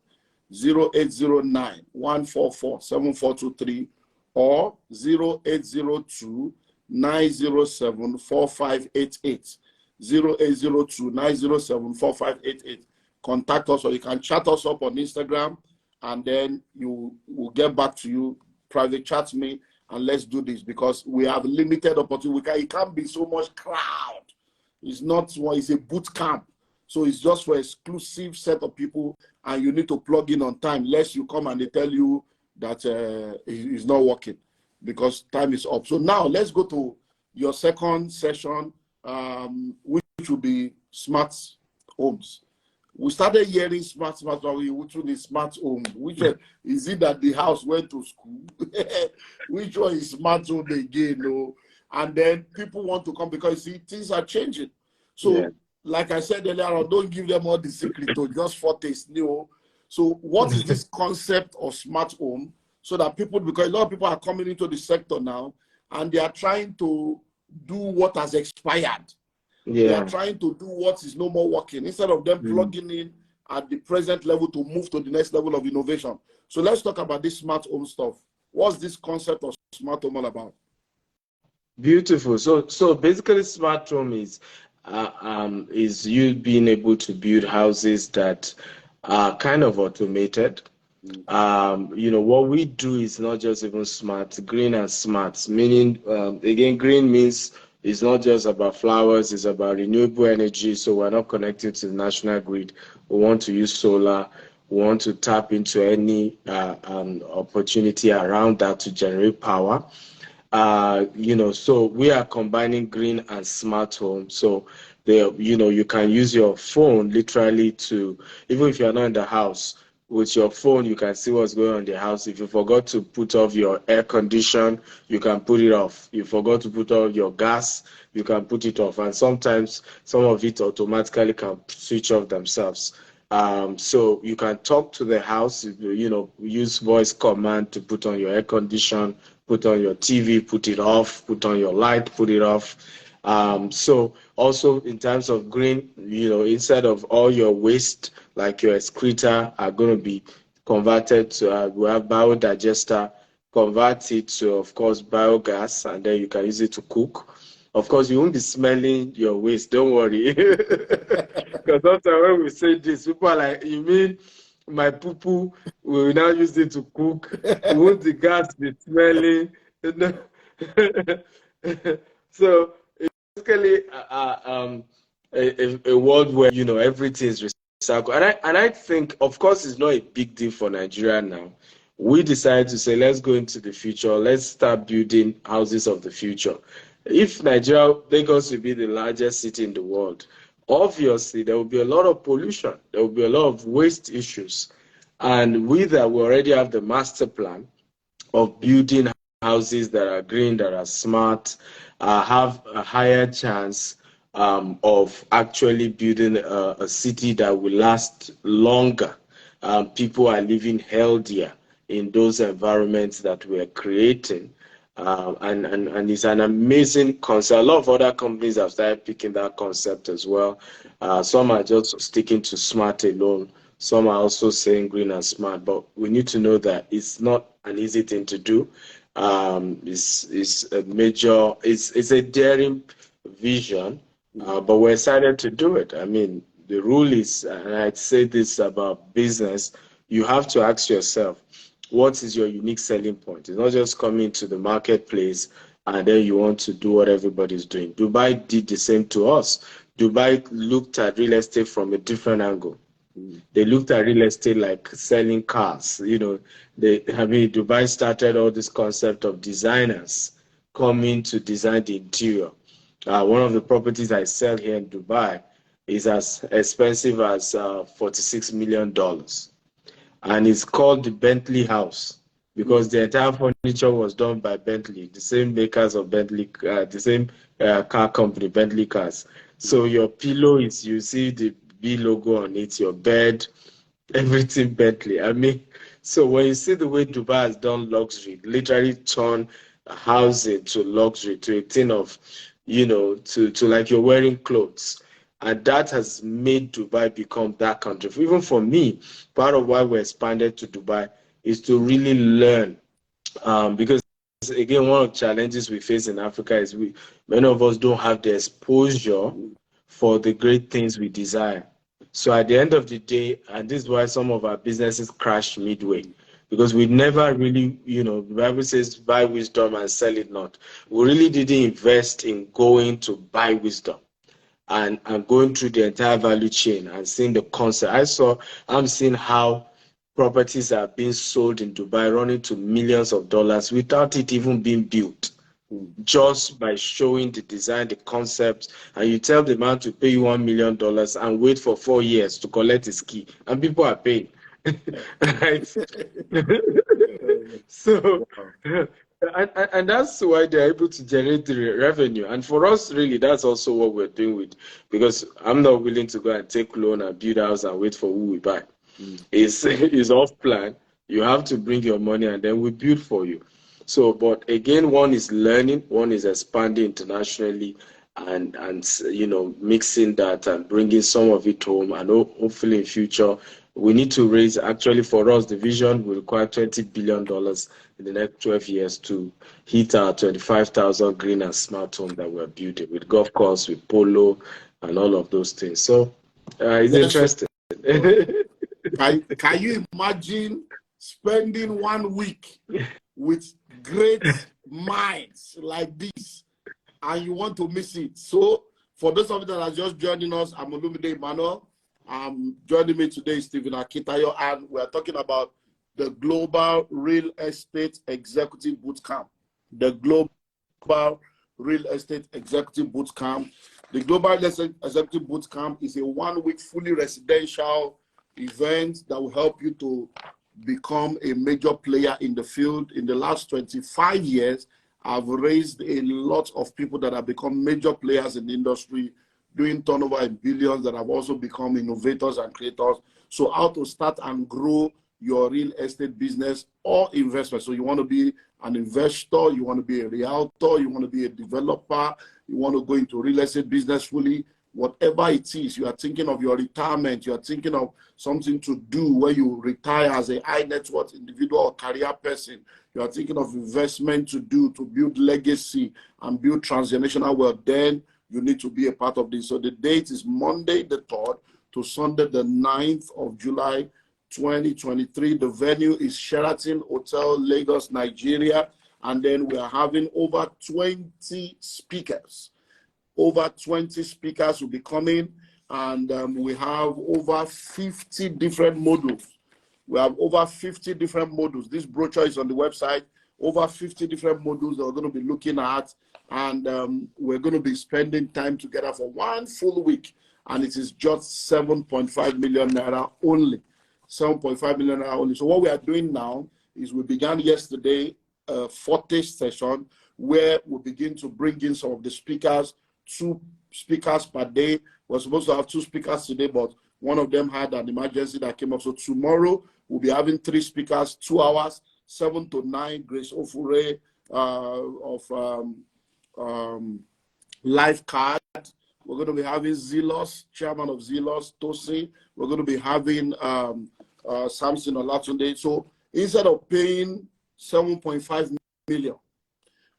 0809 144 7423 or 0802 907 4588. 0802 907 4588. Contact us, or you can chat us up on Instagram, and then you will get back to you. Private chat me, and let's do this, because we have limited opportunity. It can't be so much crowd. It's not one, it's a boot camp. So it's just for exclusive set of people, and you need to plug in on time, lest you come and they tell you that it's not working because time is up. So now let's go to your second session, which will be smart homes. We started hearing smart, which one is smart home? Which one, is it that the house went to school? Which one is smart home again? No? And then people want to come because, see, things are changing. So, like I said earlier on, don't give them all the secret to just foretaste new. So what is this concept of smart home? So that people, because a lot of people are coming into the sector now, and they are trying to do what has expired. They are trying to do what is no more working, instead of them plugging in at the present level to move to the next level of innovation. So let's talk about this smart home stuff. What's this concept of smart home all about? Beautiful. So basically, smart home is you being able to build houses that are kind of automated. What we do is not just even smart, green and smart, meaning, again, green means it's not just about flowers, it's about renewable energy. So we're not connected to the national grid. We want to use solar. We want to tap into any opportunity around that to generate power. So we are combining green and smart home. So you can use your phone literally to, even if you're not in the house, with your phone, you can see what's going on in the house. If you forgot to put off your air condition, you can put it off. You forgot to put off your gas, you can put it off. And sometimes some of it automatically can switch off themselves. So you can talk to the house, use voice command to put on your air condition, put on your TV, put it off, put on your light, put it off. So also in terms of green, instead of all your waste, like your excreta are going to be converted to, we have biodigester, convert it to, of course, biogas, and then you can use it to cook. Of course, you won't be smelling your waste, don't worry. Because sometimes when we say this, people are like, you mean my poo-poo, we will now use it to cook? Won't the gas be smelling? So basically, a world where everything is recycled, and I think, of course, it's not a big deal for Nigeria now. We decided to say, let's go into the future. Let's start building houses of the future. If Nigeria, Lagos will be the largest city in the world, obviously there will be a lot of pollution. There will be a lot of waste issues, and we already have the master plan of building houses that are green, that are smart, have a higher chance of actually building a city that will last longer. People are living healthier in those environments that we're creating. And it's an amazing concept. A lot of other companies have started picking that concept as well. Some are just sticking to smart alone. Some are also saying green and smart, but we need to know that it's not an easy thing to do. It's a daring vision, but we're excited to do it. I mean, the rule is, and I'd say this about business, you have to ask yourself, what is your unique selling point? It's not just coming to the marketplace and then you want to do what everybody's doing. Dubai did the same to us. Dubai looked at real estate from a different angle. They looked at real estate like selling cars. Dubai started all this concept of designers coming to design the interior. One of the properties I sell here in Dubai is as expensive as $46 million. And it's called the Bentley House because the entire furniture was done by Bentley, the same makers of Bentley, the same car company, Bentley Cars. So your pillow you see the B logo on it, your bed, everything Bentley. I mean, so when you see the way Dubai has done luxury, literally turn housing to luxury, to a thing of, to like you're wearing clothes. And that has made Dubai become that country. Even for me, part of why we expanded to Dubai is to really learn. Because, again, one of the challenges we face in Africa is many of us don't have the exposure for the great things we desire. So at the end of the day, and this is why some of our businesses crash midway, because we never really, the Bible says, buy wisdom and sell it not. We really didn't invest in going to buy wisdom. And going through the entire value chain and seeing the concept. I'm seeing how properties are being sold in Dubai running to millions of dollars without it even being built. Just by showing the design, the concept, and you tell the man to pay you $1 million and wait for 4 years to collect his key, and people are paying. Right? So, and that's why they're able to generate the revenue. And for us, really, that's also what we're doing because I'm not willing to go and take loan and build a house and wait for who we buy. It's off plan. You have to bring your money and then we build for you. So, but again, one is learning, one is expanding internationally and mixing that and bringing some of it home. And hopefully in future, we need to raise, actually for us, the vision will require $20 billion in the next 12 years to hit our 25,000 green and smart home that we're building with golf course, with polo, and all of those things. So it's interesting. Can you imagine spending 1 week with great minds like this and you want to miss it? So for those of you that are just joining us, I'm Olumide Emmanuel. Joining me today is Stephen Akintayo, and we're talking about the Global Real Estate Executive Bootcamp. The Global Real Estate Executive Bootcamp. The Global Real Estate Executive Bootcamp is a 1 week fully residential events that will help you to become a major player in the field. In the last 25 years, I've raised a lot of people that have become major players in the industry, doing turnover in billions, that have also become innovators and creators. So how to start and grow your real estate business or investment. So you want to be an investor, you want to be a realtor, you want to be a developer, you want to go into real estate business fully, whatever it is, you are thinking of your retirement, you are thinking of something to do when you retire as a high net worth individual or career person, you are thinking of investment to do to build legacy and build transgenerational wealth, then you need to be a part of this. So the date is Monday the 3rd to Sunday the 9th of July 2023. The venue is Sheraton Hotel, Lagos, Nigeria. And then we are having over 20 speakers. Over 20 speakers will be coming, and we have over 50 different modules. We have over 50 different modules. This brochure is on the website. Over 50 different modules that we're going to be looking at, and we're going to be spending time together for 1 full week, and it is just 7.5 million naira only. 7.5 million naira only. So what we are doing now is we began yesterday a 40 session where we begin to bring in some of the speakers, 2 speakers per day. We're supposed to have 2 speakers today, but one of them had an emergency that came up. So tomorrow we'll be having 3 speakers, 2 hours, 7 to 9. Grace Ofure of Life Card. We're going to be having Zelos, chairman of Zelos, Tosi. We're going to be having Samson Olatunde. So instead of paying 7.5 million,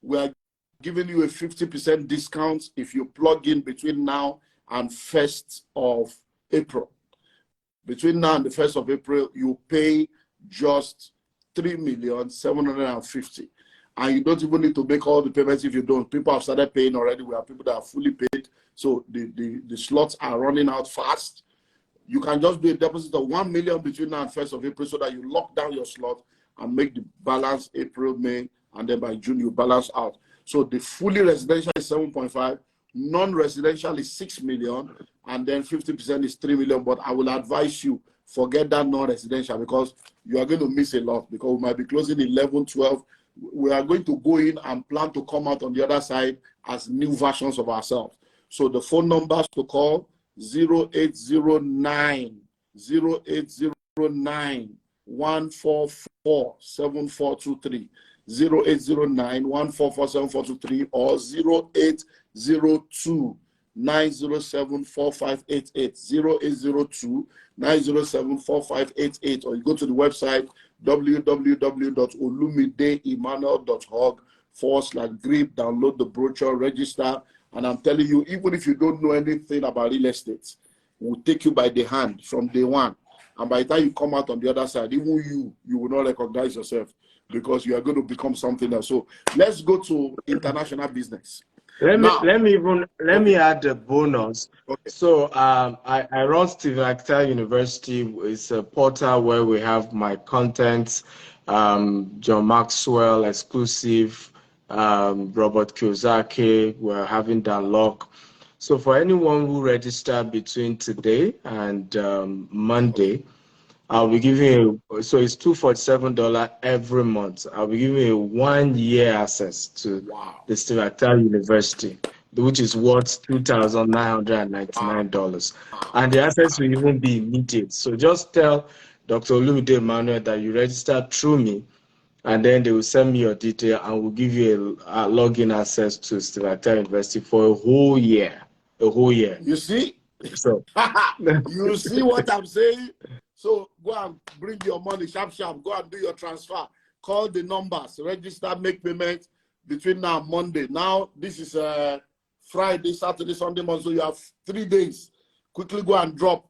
we are giving you a 50% discount if you plug in between now and 1st of April. Between now and the 1st of April, you pay just 3,750,000. And you don't even need to make all the payments if you don't. People have started paying already. We have people that are fully paid. So the slots are running out fast. You can just do a deposit of 1 million between now and 1st of April so that you lock down your slot and make the balance April, May, and then by June you balance out. So the fully residential is 7.5, non-residential is 6 million, and then 50% is 3 million. But I will advise you, forget that non-residential, because you are going to miss a lot, because we might be closing 11, 12. We are going to go in and plan to come out on the other side as new versions of ourselves. So the phone numbers to call 0809 144 7423. 0809 144 7423 or 0802 907 4588. 0802 907 4588, or you go to the website www.olumideemmanuel.org/grip, download the brochure, register. And I'm telling you, even if you don't know anything about real estate, we'll take you by the hand from day one. And by the time you come out on the other side, even you will not recognize yourself, because you are going to become something else. So let's go to international business. Let me add a bonus. Okay. So I run Stephen Akita University. It's a portal where we have my contents, John Maxwell exclusive, Robert Kiyosaki. We're having Danlock. So for anyone who registered between today and Monday, I'll be giving you, so it's $247 every month. I'll be giving you 1 year access to the Stephen Akita University, which is worth $2,999. And the access will even be immediate. So just tell Dr. Olumide Emmanuel that you registered through me, and then they will send me your detail and we'll give you a login access to Stephen Akita University for a whole year. A whole year. You see? So you see what I'm saying? So go and bring your money, sharp. Go and do your transfer. Call the numbers, register, make payment between now and Monday. Now, this is Friday, Saturday, Sunday, Monday. So you have 3 days. Quickly go and drop.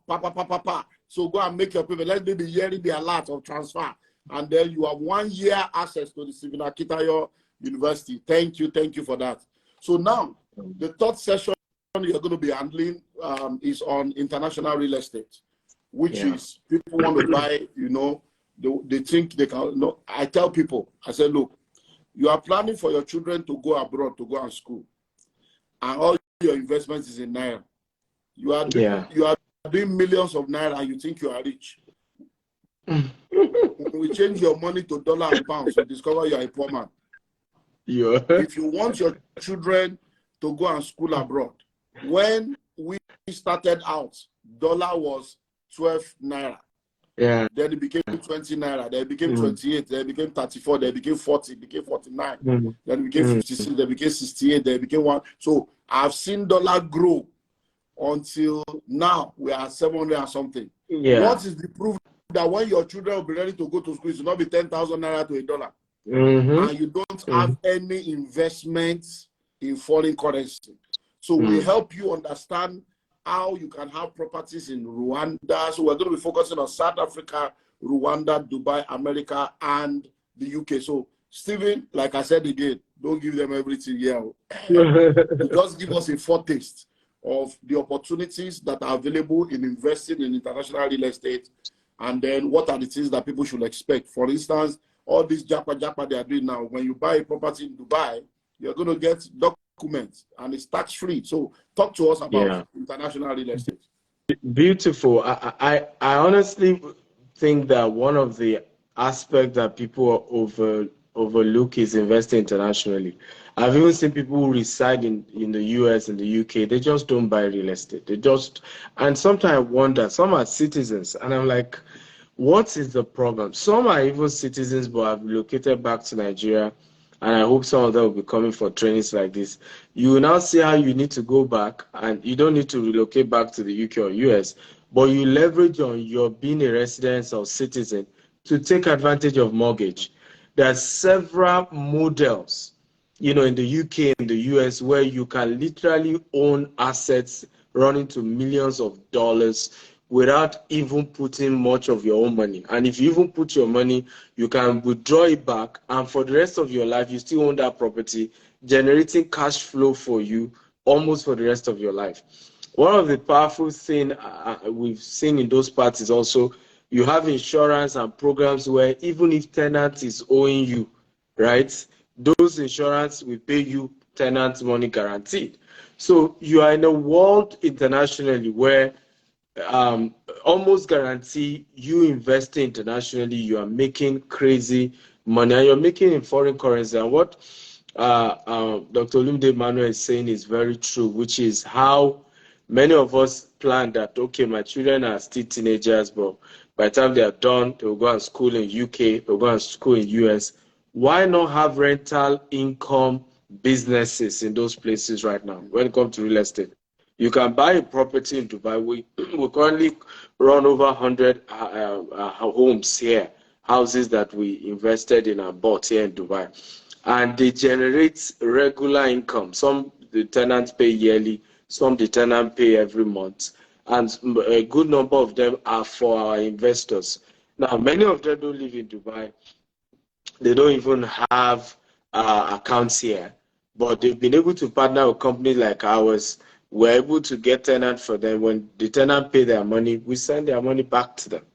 So go and make your payment. Let's do the yearly alert of transfer. And then you have 1 year access to the Stephen Akita University. Thank you for that. So now, the 3rd session you're going to be handling is on international real estate, which is people want to buy, they think they can. No, I tell people, I say, look, you are planning for your children to go abroad, to go to school, and all your investments is in Naira. You are doing millions of naira, you think you are rich. When we change your money to dollar and pounds, you discover you are a poor man. Yeah. If you want your children to go and school abroad, when we started out, dollar was 12 naira. Yeah. Then it became 20 naira. Then it became 28. Then it became 34. Then it became 40. It became 49. Then it became 56. Then it became 68. Then it became 1. So I've seen dollar grow until now we are 700 and something. Yeah. What is the proof that when your children will be ready to go to school, it will not be 10,000 naira to a dollar? And you don't have any investments in foreign currency. So we help you understand how you can have properties in Rwanda. So we're going to be focusing on South Africa, Rwanda, Dubai, America, and the UK. So Stephen, like I said again, don't give them everything here. Just give us a foretaste of the opportunities that are available in investing in international real estate, and then what are the things that people should expect. For instance, all these japa they are doing now, when you buy a property in Dubai, you're going to get documents and it's tax-free. So talk to us about international real estate. Beautiful. I honestly think that one of the aspects that people overlook is investing internationally. I've even seen people who reside in the US and the UK, they just don't buy real estate. And sometimes I wonder, some are citizens, and I'm like, what is the problem? Some are even citizens but have relocated back to Nigeria, and I hope some of them will be coming for trainings like this. You will now see how you need to go back, and you don't need to relocate back to the UK or US, but you leverage on your being a resident or citizen to take advantage of mortgage. There are several models, in the UK and the US where you can literally own assets running to millions of dollars without even putting much of your own money. And if you even put your money, you can withdraw it back, and for the rest of your life, you still own that property, generating cash flow for you almost for the rest of your life. One of the powerful things we've seen in those parts is also you have insurance and programs where even if tenant is owing you, right, those insurance will pay you tenant money guaranteed. So you are in a world internationally where almost guarantee you investing internationally, you are making crazy money, and you're making in foreign currency. And what Dr. Olumide Manuel is saying is very true, which is how many of us plan that, okay, my children are still teenagers, but by the time they are done, they will go and school in UK, they'll go and school in US. Why not have rental income businesses in those places right now when it comes to real estate? You can buy a property in Dubai. We currently run over 100 homes here, houses that we invested in and bought here in Dubai. And they generate regular income. Some the tenants pay yearly, some the tenant pay every month. And a good number of them are for our investors. Now, many of them don't live in Dubai. They don't even have accounts here. But they've been able to partner with companies like ours. We're able to get tenants for them. When the tenant pay their money, we send their money back to them.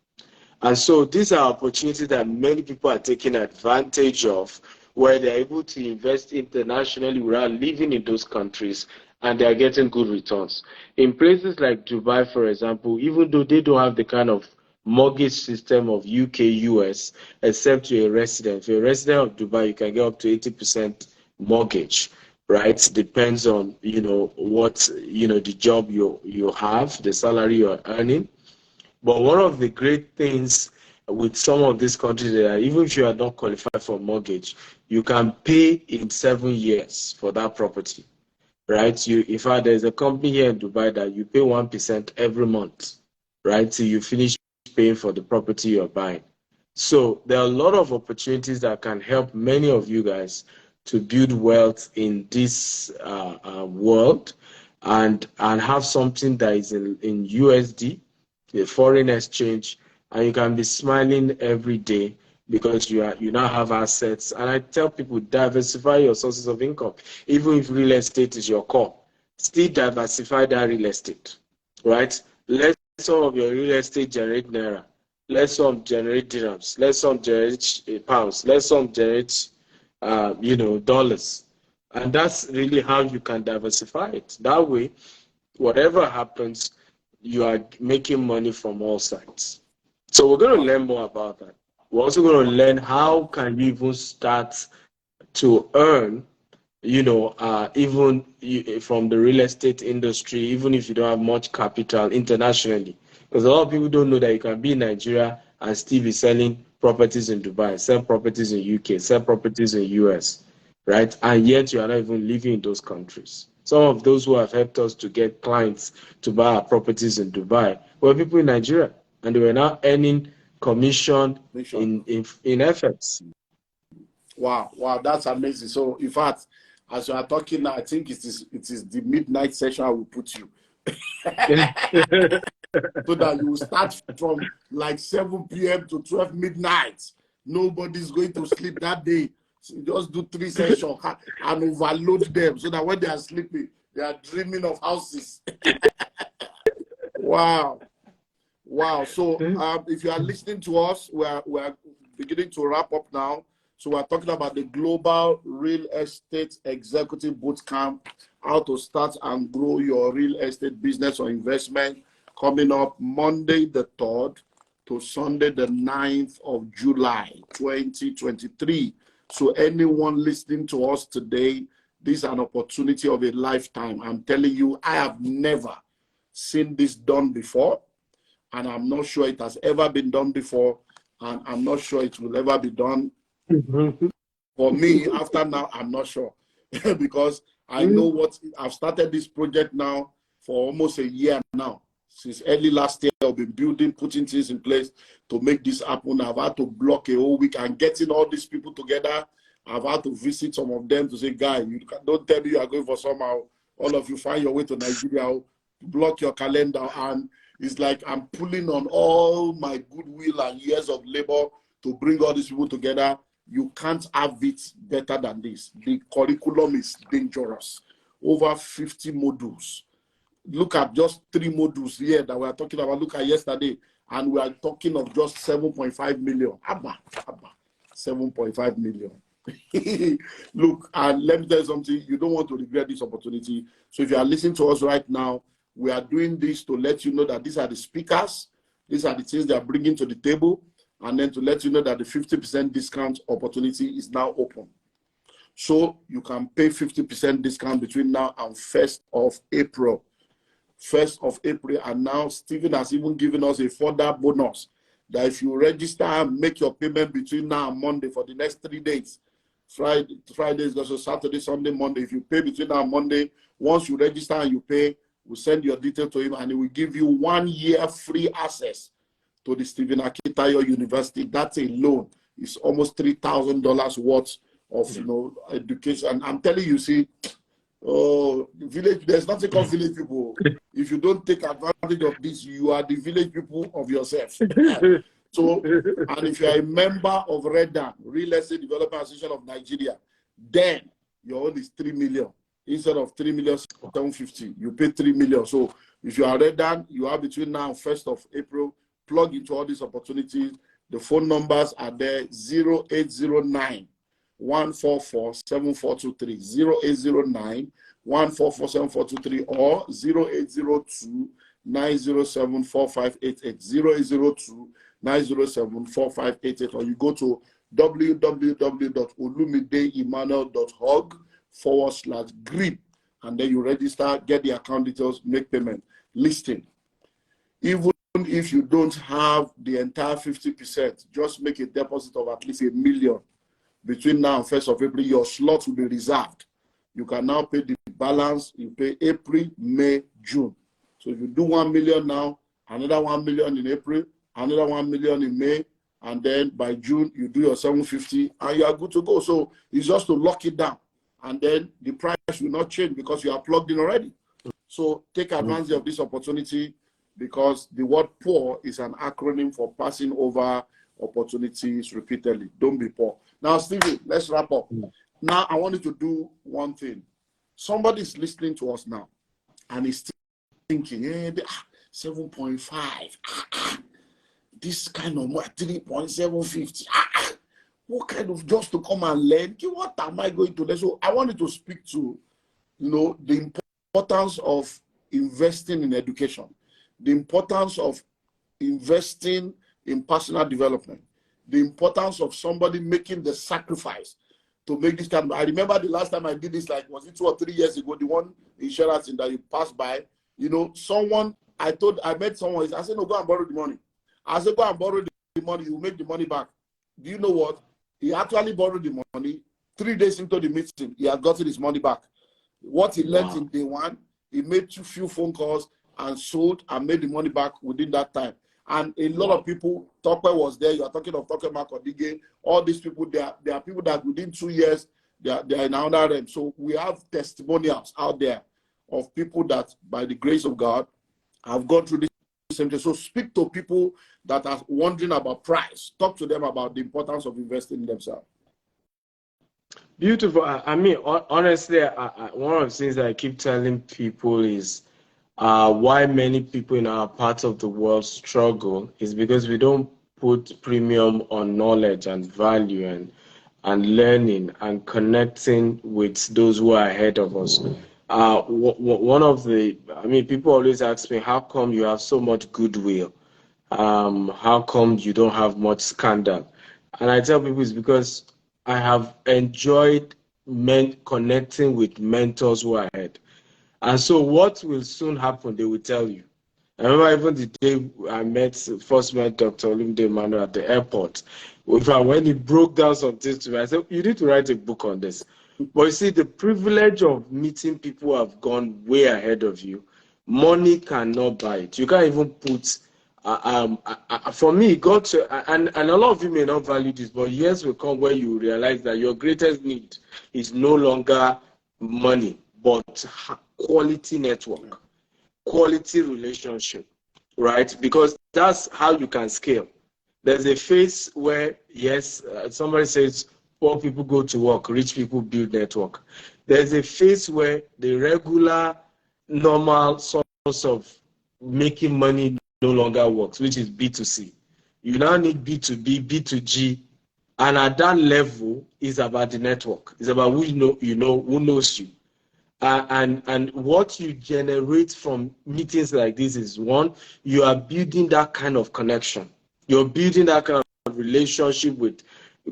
And so these are opportunities that many people are taking advantage of, where they're able to invest internationally without living in those countries, and they're getting good returns. In places like Dubai, for example, even though they don't have the kind of mortgage system of UK, US, except you're a resident. If you're a resident of Dubai, you can get up to 80% mortgage. Right, depends on what the job you have, the salary you're earning. But one of the great things with some of these countries that even if you are not qualified for mortgage, you can pay in 7 years for that property. Right? In fact, there's a company here in Dubai that you pay 1% every month, right? Till you finish paying for the property you're buying. So there are a lot of opportunities that can help many of you guys to build wealth in this world, and have something that is in USD, the foreign exchange, and you can be smiling every day because you now have assets. And I tell people, diversify your sources of income. Even if real estate is your core, still diversify that real estate, right? Let some of your real estate generate naira, let some generate dirhams, let some generate pounds, let some generate dollars. And that's really how you can diversify it. That way, whatever happens, you are making money from all sides. So we're going to learn more about that. We're also going to learn how can you even start to earn, even from the real estate industry, even if you don't have much capital internationally. Because a lot of people don't know that you can be in Nigeria and still be selling properties in Dubai, sell properties in UK, sell properties in US, right? And yet you are not even living in those countries. Some of those who have helped us to get clients to buy our properties in Dubai were people in Nigeria, and they were now earning commission in FX. Wow, that's amazing. So, in fact, as you are talking now, I think it is the midnight session I will put you. So that you will start from like 7 p.m. to 12 midnight. Nobody's going to sleep that day. So just do 3 sessions and overload them so that when they are sleeping, they are dreaming of houses. Wow. So if you are listening to us, we are beginning to wrap up now. So we're talking about the Global Real Estate Executive Bootcamp, how to start and grow your real estate business or investment, coming up Monday the 3rd to Sunday the 9th of July, 2023. So anyone listening to us today, this is an opportunity of a lifetime. I'm telling you, I have never seen this done before, and I'm not sure it has ever been done before, and I'm not sure it will ever be done. For me, after now, I'm not sure because I know what I've started this project now for almost a year now. Since early last year, I've been building, putting things in place to make this happen. I've had to block a whole week and getting all these people together. I've had to visit some of them to say, guy, don't tell me you are going for somehow. All of you find your way to Nigeria, block your calendar. And it's like I'm pulling on all my goodwill and years of labor to bring all these people together. You can't have it better than this. The curriculum is dangerous. Over 50 modules. Look at just 3 modules here that we are talking about. Look at yesterday, and we are talking of just 7.5 million. Abba, 7.5 million. Look, and let me tell you something. You don't want to regret this opportunity. So if you are listening to us right now, we are doing this to let you know that these are the speakers. These are the things they are bringing to the table. And then to let you know that the 50% discount opportunity is now open. So you can pay 50% discount between now and 1st of April. 1st of April. And now Stephen has even given us a further bonus that if you register and make your payment between now and Monday for the next 3 days, Friday is also Saturday, Sunday, Monday. If you pay between now and Monday, once you register and you pay, we'll send your detail to him and he will give you 1 year free access to the Stephen Akitayo University. That's a loan. It's almost $3,000 worth of education. I'm telling you, see, village, there's nothing called village people. If you don't take advantage of this, you are the village people of yourself. So, and if you are a member of REDA, Real Estate Development Association of Nigeria, then your own is 3 million. Instead of 3,750,000, you pay 3 million. So if you are REDA, you are between now and 1st of April, plug into all these opportunities. The phone numbers are there: 0809 144 7423, 0809 144 7423, or 0802 907 4588, 0802 907 4588, or you go to www.olumide-emmanuel.org/grip, and then you register, get the account details, make payment. Listing. Even if you don't have the entire 50%, just make a deposit of at least $1 million. Between now and 1st of April, your slot will be reserved. You can now pay the balance. You pay April, May, June. So if you do 1 million now, another 1 million in April, another 1 million in May, and then by June, you do your 750, and you are good to go. So it's just to lock it down. And then the price will not change because you are plugged in already. So take advantage of this opportunity, because the word poor is an acronym for passing over opportunities repeatedly. Don't be poor. Now, Stevie, let's wrap up. Now, I want you to do one thing. Somebody is listening to us now, and is thinking, 7.5. This kind of 3.750. What kind of, just to come and learn? What am I going to learn? So I wanted to speak to, the importance of investing in education. the importance of investing in personal development, the importance of somebody making the sacrifice to make this kind of, I remember the last time I did this, like, was it 2 or 3 years ago, the one insurance in that you passed by, you know, someone, I met someone, I said, no, go and borrow the money. I said, go and borrow the money, you make the money back. Do you know what? He actually borrowed the money. 3 days into the meeting, he had gotten his money back. What he learned in day one, he made 2 few phone calls and sold and made the money back within that time. And a lot of people, Tope was there, you are talking of Tope Makodige, all these people, they are people that within 2 years, they are in another realm. So we have testimonials out there of people that, by the grace of God, have gone through this same thing. So speak to people that are wondering about price. Talk to them about the importance of investing in themselves. Beautiful. I mean, honestly, one of the things that I keep telling people is why many people in our part of the world struggle is because we don't put premium on knowledge and value and learning and connecting with those who are ahead of us. One of the, I mean, people always ask me, how come you have so much goodwill? How come you don't have much scandal? And I tell people it's because I have enjoyed connecting with mentors who are ahead. And so what will soon happen, they will tell you. I remember even the day I first met Dr. Olumide Emmanuel at the airport. When he broke down some things to me, I said, you need to write a book on this. But you see, the privilege of meeting people who have gone way ahead of you, money cannot buy it. You can't even put, for me, God, and a lot of you may not value this, but years will come where you realize that your greatest need is no longer money, but quality network, quality relationship, right? Because that's how you can scale. There's a phase where, yes, somebody says, poor people go to work, rich people build network. There's a phase where the regular, normal source of making money no longer works, which is B2C. You now need B2B, B2G, and at that level, it's about the network. It's about who who knows you. And what you generate from meetings like this is, one, you are building that kind of connection. You're building that kind of relationship with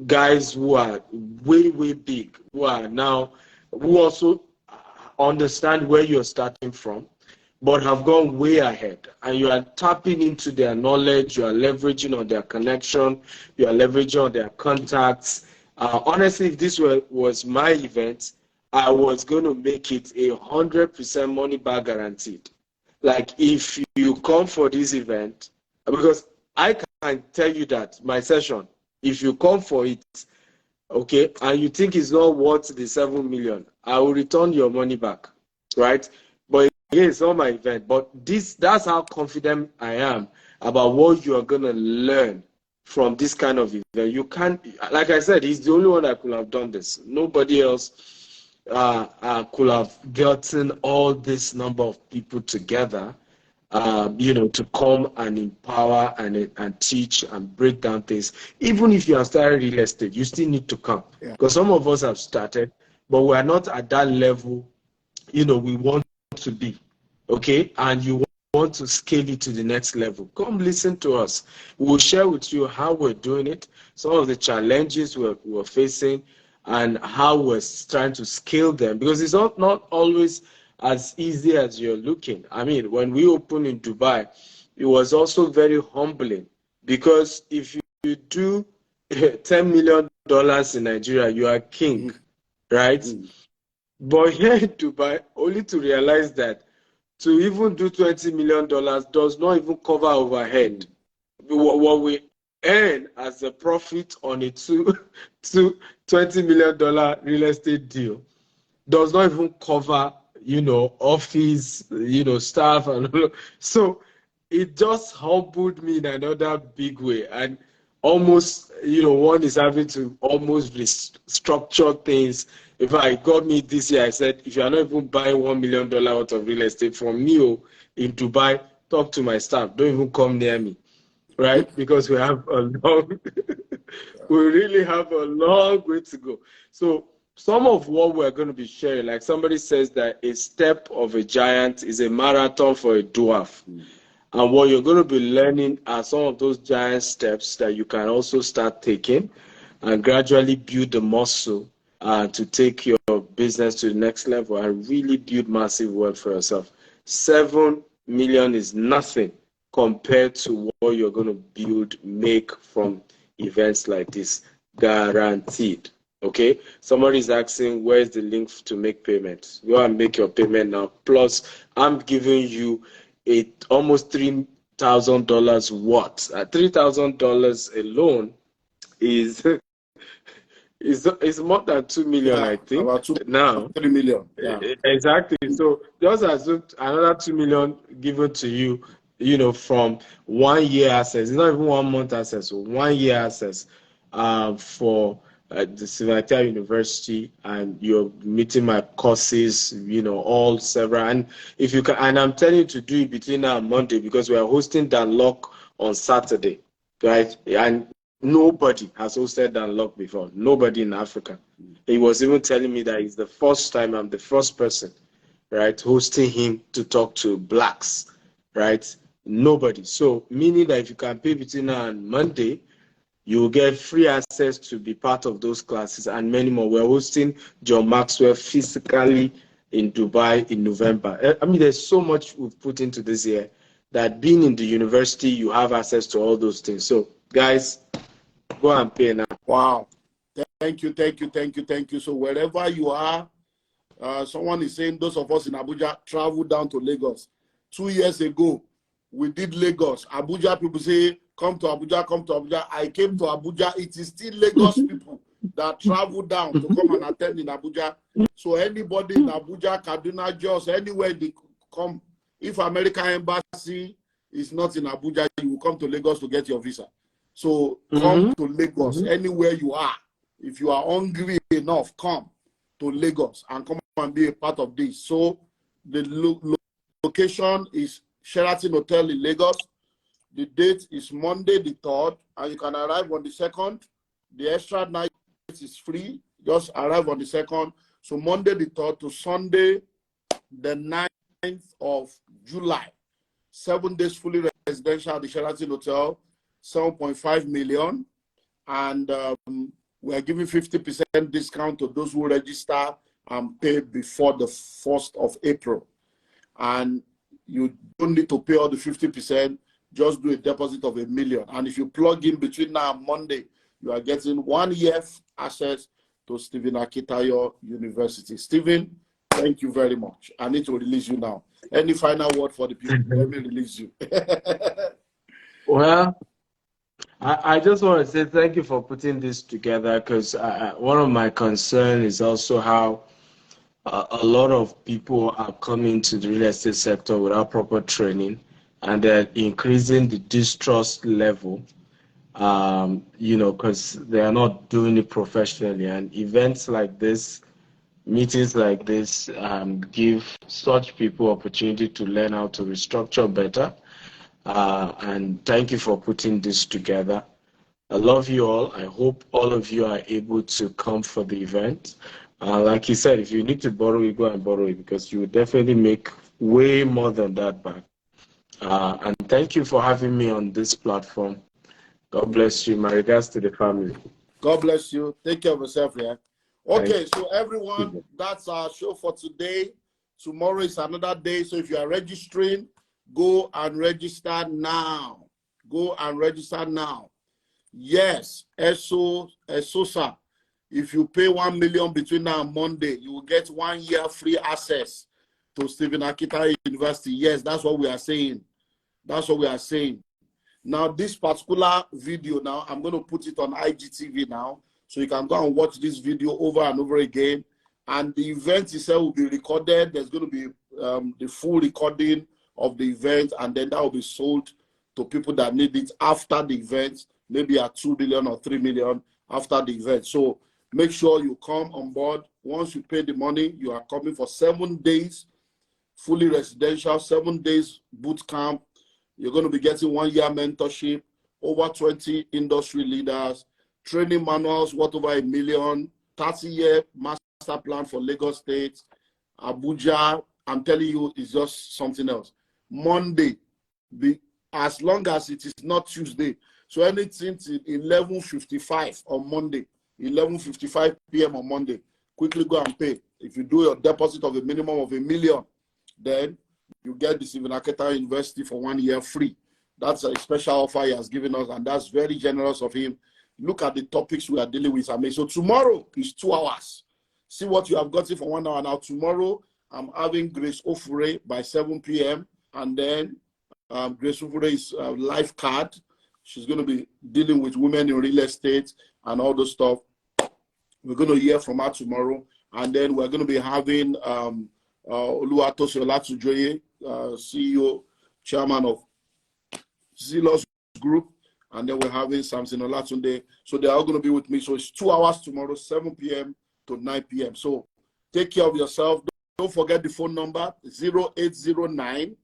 guys who are way, way big, who also understand where you're starting from, but have gone way ahead. And you are tapping into their knowledge, you are leveraging on their connection, you are leveraging on their contacts. Honestly, if this was my event, I was going to make it 100% money back guaranteed. Like, if you come for this event, because I can tell you that my session, if you come for it, okay, and you think it's not worth the 7 million, I will return your money back, right? But again, it's not my event. But that's how confident I am about what you are going to learn from this kind of event. You can't, like I said, he's the only one that could have done this. Nobody else could have gotten all this number of people together, to come and empower and teach and break down things. Even if you have started real estate, you still need to come. Because some of us have started, but we are not at that level, we want to be, okay? And you want to scale it to the next level. Come listen to us. We'll share with you how we're doing it, some of the challenges we're facing, and how we're trying to scale them, because it's not always as easy as you're looking. I mean, when we opened in Dubai, it was also very humbling, because if you do $10 million in Nigeria, you are king, right? But here in Dubai, only to realize that to even do $20 million does not even cover overhead. What we earn as a profit on a $20 million real estate deal does not even cover, office, staff. And so it just humbled me in another big way. And almost, one is having to almost restructure things. If I got me this year, I said, if you are not even buying $1 million worth of real estate from me in Dubai, talk to my staff. Don't even come near me. Right? Because we have we really have a long way to go. So some of what we're going to be sharing, like somebody says that a step of a giant is a marathon for a dwarf. And what you're going to be learning are some of those giant steps that you can also start taking and gradually build the muscle to take your business to the next level and really build massive wealth for yourself. 7 million is nothing compared to what you're going to make from events like this. Guaranteed. Okay, somebody is asking where's the link to make payments. Go and make your payment now. Plus, I'm giving you almost $3,000 what? $3,000 alone is more than 2 million, I think. About 3 million. Yeah. Exactly. So just assume another 2 million given to you, you know, from 1 year access. It's not even 1 month access, so 1 year access for the Stephen Akita University, and you're meeting my courses, you know, all several. And if you can, and I'm telling you to do it between now and Monday because we are hosting Dan Lock on Saturday, right? And nobody has hosted Dan Lock before. Nobody in Africa. He was even telling me that it's the first time I'm the first person, right, hosting him to talk to blacks, right? Nobody. So meaning that if you can pay between now and Monday, you will get free access to be part of those classes and many more. We're hosting John Maxwell physically in Dubai in November. I mean, there's so much we've put into this year that being in the university, you have access to all those things. So, guys, go and pay now. Wow. Thank you, thank you, thank you, thank you. So wherever you are, someone is saying those of us in Abuja travel down to Lagos. 2 years ago, we did Lagos. Abuja people say, come to Abuja, come to Abuja. I came to Abuja. It is still Lagos people that travel down to come and attend in Abuja. So anybody in Abuja, Kaduna, Jos, anywhere they come, if American Embassy is not in Abuja, you will come to Lagos to get your visa. So come to Lagos, anywhere you are. If you are hungry enough, come to Lagos and come and be a part of this. So the location is Sheraton Hotel in Lagos. The date is Monday the 3rd, and you can arrive on the 2nd. The extra night is free. Just arrive on the 2nd. So Monday the 3rd to Sunday the 9th of July. 7 days fully residential at the Sheraton Hotel, 7.5 million. And we are giving 50% discount to those who register and pay before the 1st of April. And you don't need to pay all the 50%. Just do a deposit of $1 million. And if you plug in between now and Monday, you are getting 1 year access to Stephen Akitayo University. Stephen, thank you very much. I need to release you now. Any final word for the people? Let me release you. Well, I just want to say thank you for putting this together, because one of my concerns is also how a lot of people are coming to the real estate sector without proper training, and they're increasing the distrust level, you know, because they are not doing it professionally. And events like this, meetings like this, give such people opportunity to learn how to restructure better. And thank you for putting this together. I love you all. I hope all of you are able to come for the event. Like you said, if you need to borrow, you go and borrow it, because you will definitely make way more than that back. And thank you for having me on this platform. God bless you. My regards to the family. God bless you. Take care of yourself, yeah. Okay, so everyone, that's our show for today. Tomorrow is another day. So if you are registering, go and register now. Go and register now. Yes, ESOSA. If you pay 1 million between now and Monday, you will get 1 year free access to Stephen Akita University. Yes, that's what we are saying. That's what we are saying. Now, this particular video now, I'm going to put it on IGTV now, so you can go and watch this video over and over again. And the event itself will be recorded. There's going to be the full recording of the event, and then that will be sold to people that need it after the event, maybe at 2 million or 3 million after the event. So make sure you come on board. Once you pay the money, you are coming for 7 days, fully residential, 7 days boot camp. You're going to be getting 1 year mentorship, over 20 industry leaders, training manuals worth over $1 million, 30-year master plan for Lagos State, Abuja. I'm telling you, it's just something else. Monday, as long as it is not Tuesday. So anything till 11:55 on Monday, 11:55 p.m. on Monday, quickly go and pay. If you do your deposit of a minimum of $1 million, then you get the Stephen Aketa University for 1 year free. That's a special offer he has given us, and that's very generous of him. Look at the topics we are dealing with. So tomorrow is 2 hours. See what you have gotten for 1 hour. Now tomorrow, I'm having Grace Ofure by 7 p.m. And then Grace Ofure is life card. She's going to be dealing with women in real estate and all those stuff. We're going to hear from her tomorrow. And then we're going to be having Oluwatosin Olatujoye, CEO, chairman of Zelos Group. And then we're having Samson Olatunde. So they're all going to be with me. So it's 2 hours tomorrow, 7 p.m. to 9 p.m. So take care of yourself. Don't forget the phone number, 0809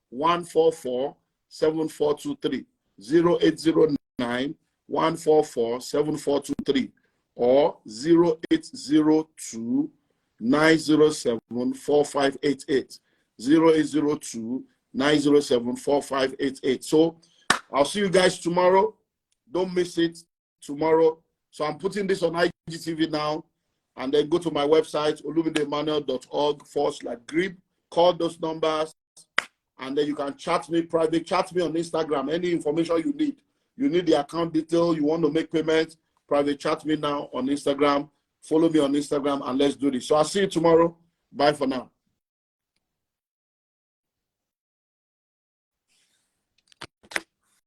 144 7423. 0809 144 7423 or 0802 907 4588. 0802 907 4588. So I'll see you guys tomorrow. Don't miss it tomorrow. So I'm putting this on IGTV now, and then go to my website, olumidemmanuel.org/grip. Call those numbers, and then you can chat me private, chat me on Instagram. Any information you need. You need the account detail, you want to make payments, private chat me now on Instagram. Follow me on Instagram, and let's do this. So I'll see you tomorrow. Bye for now.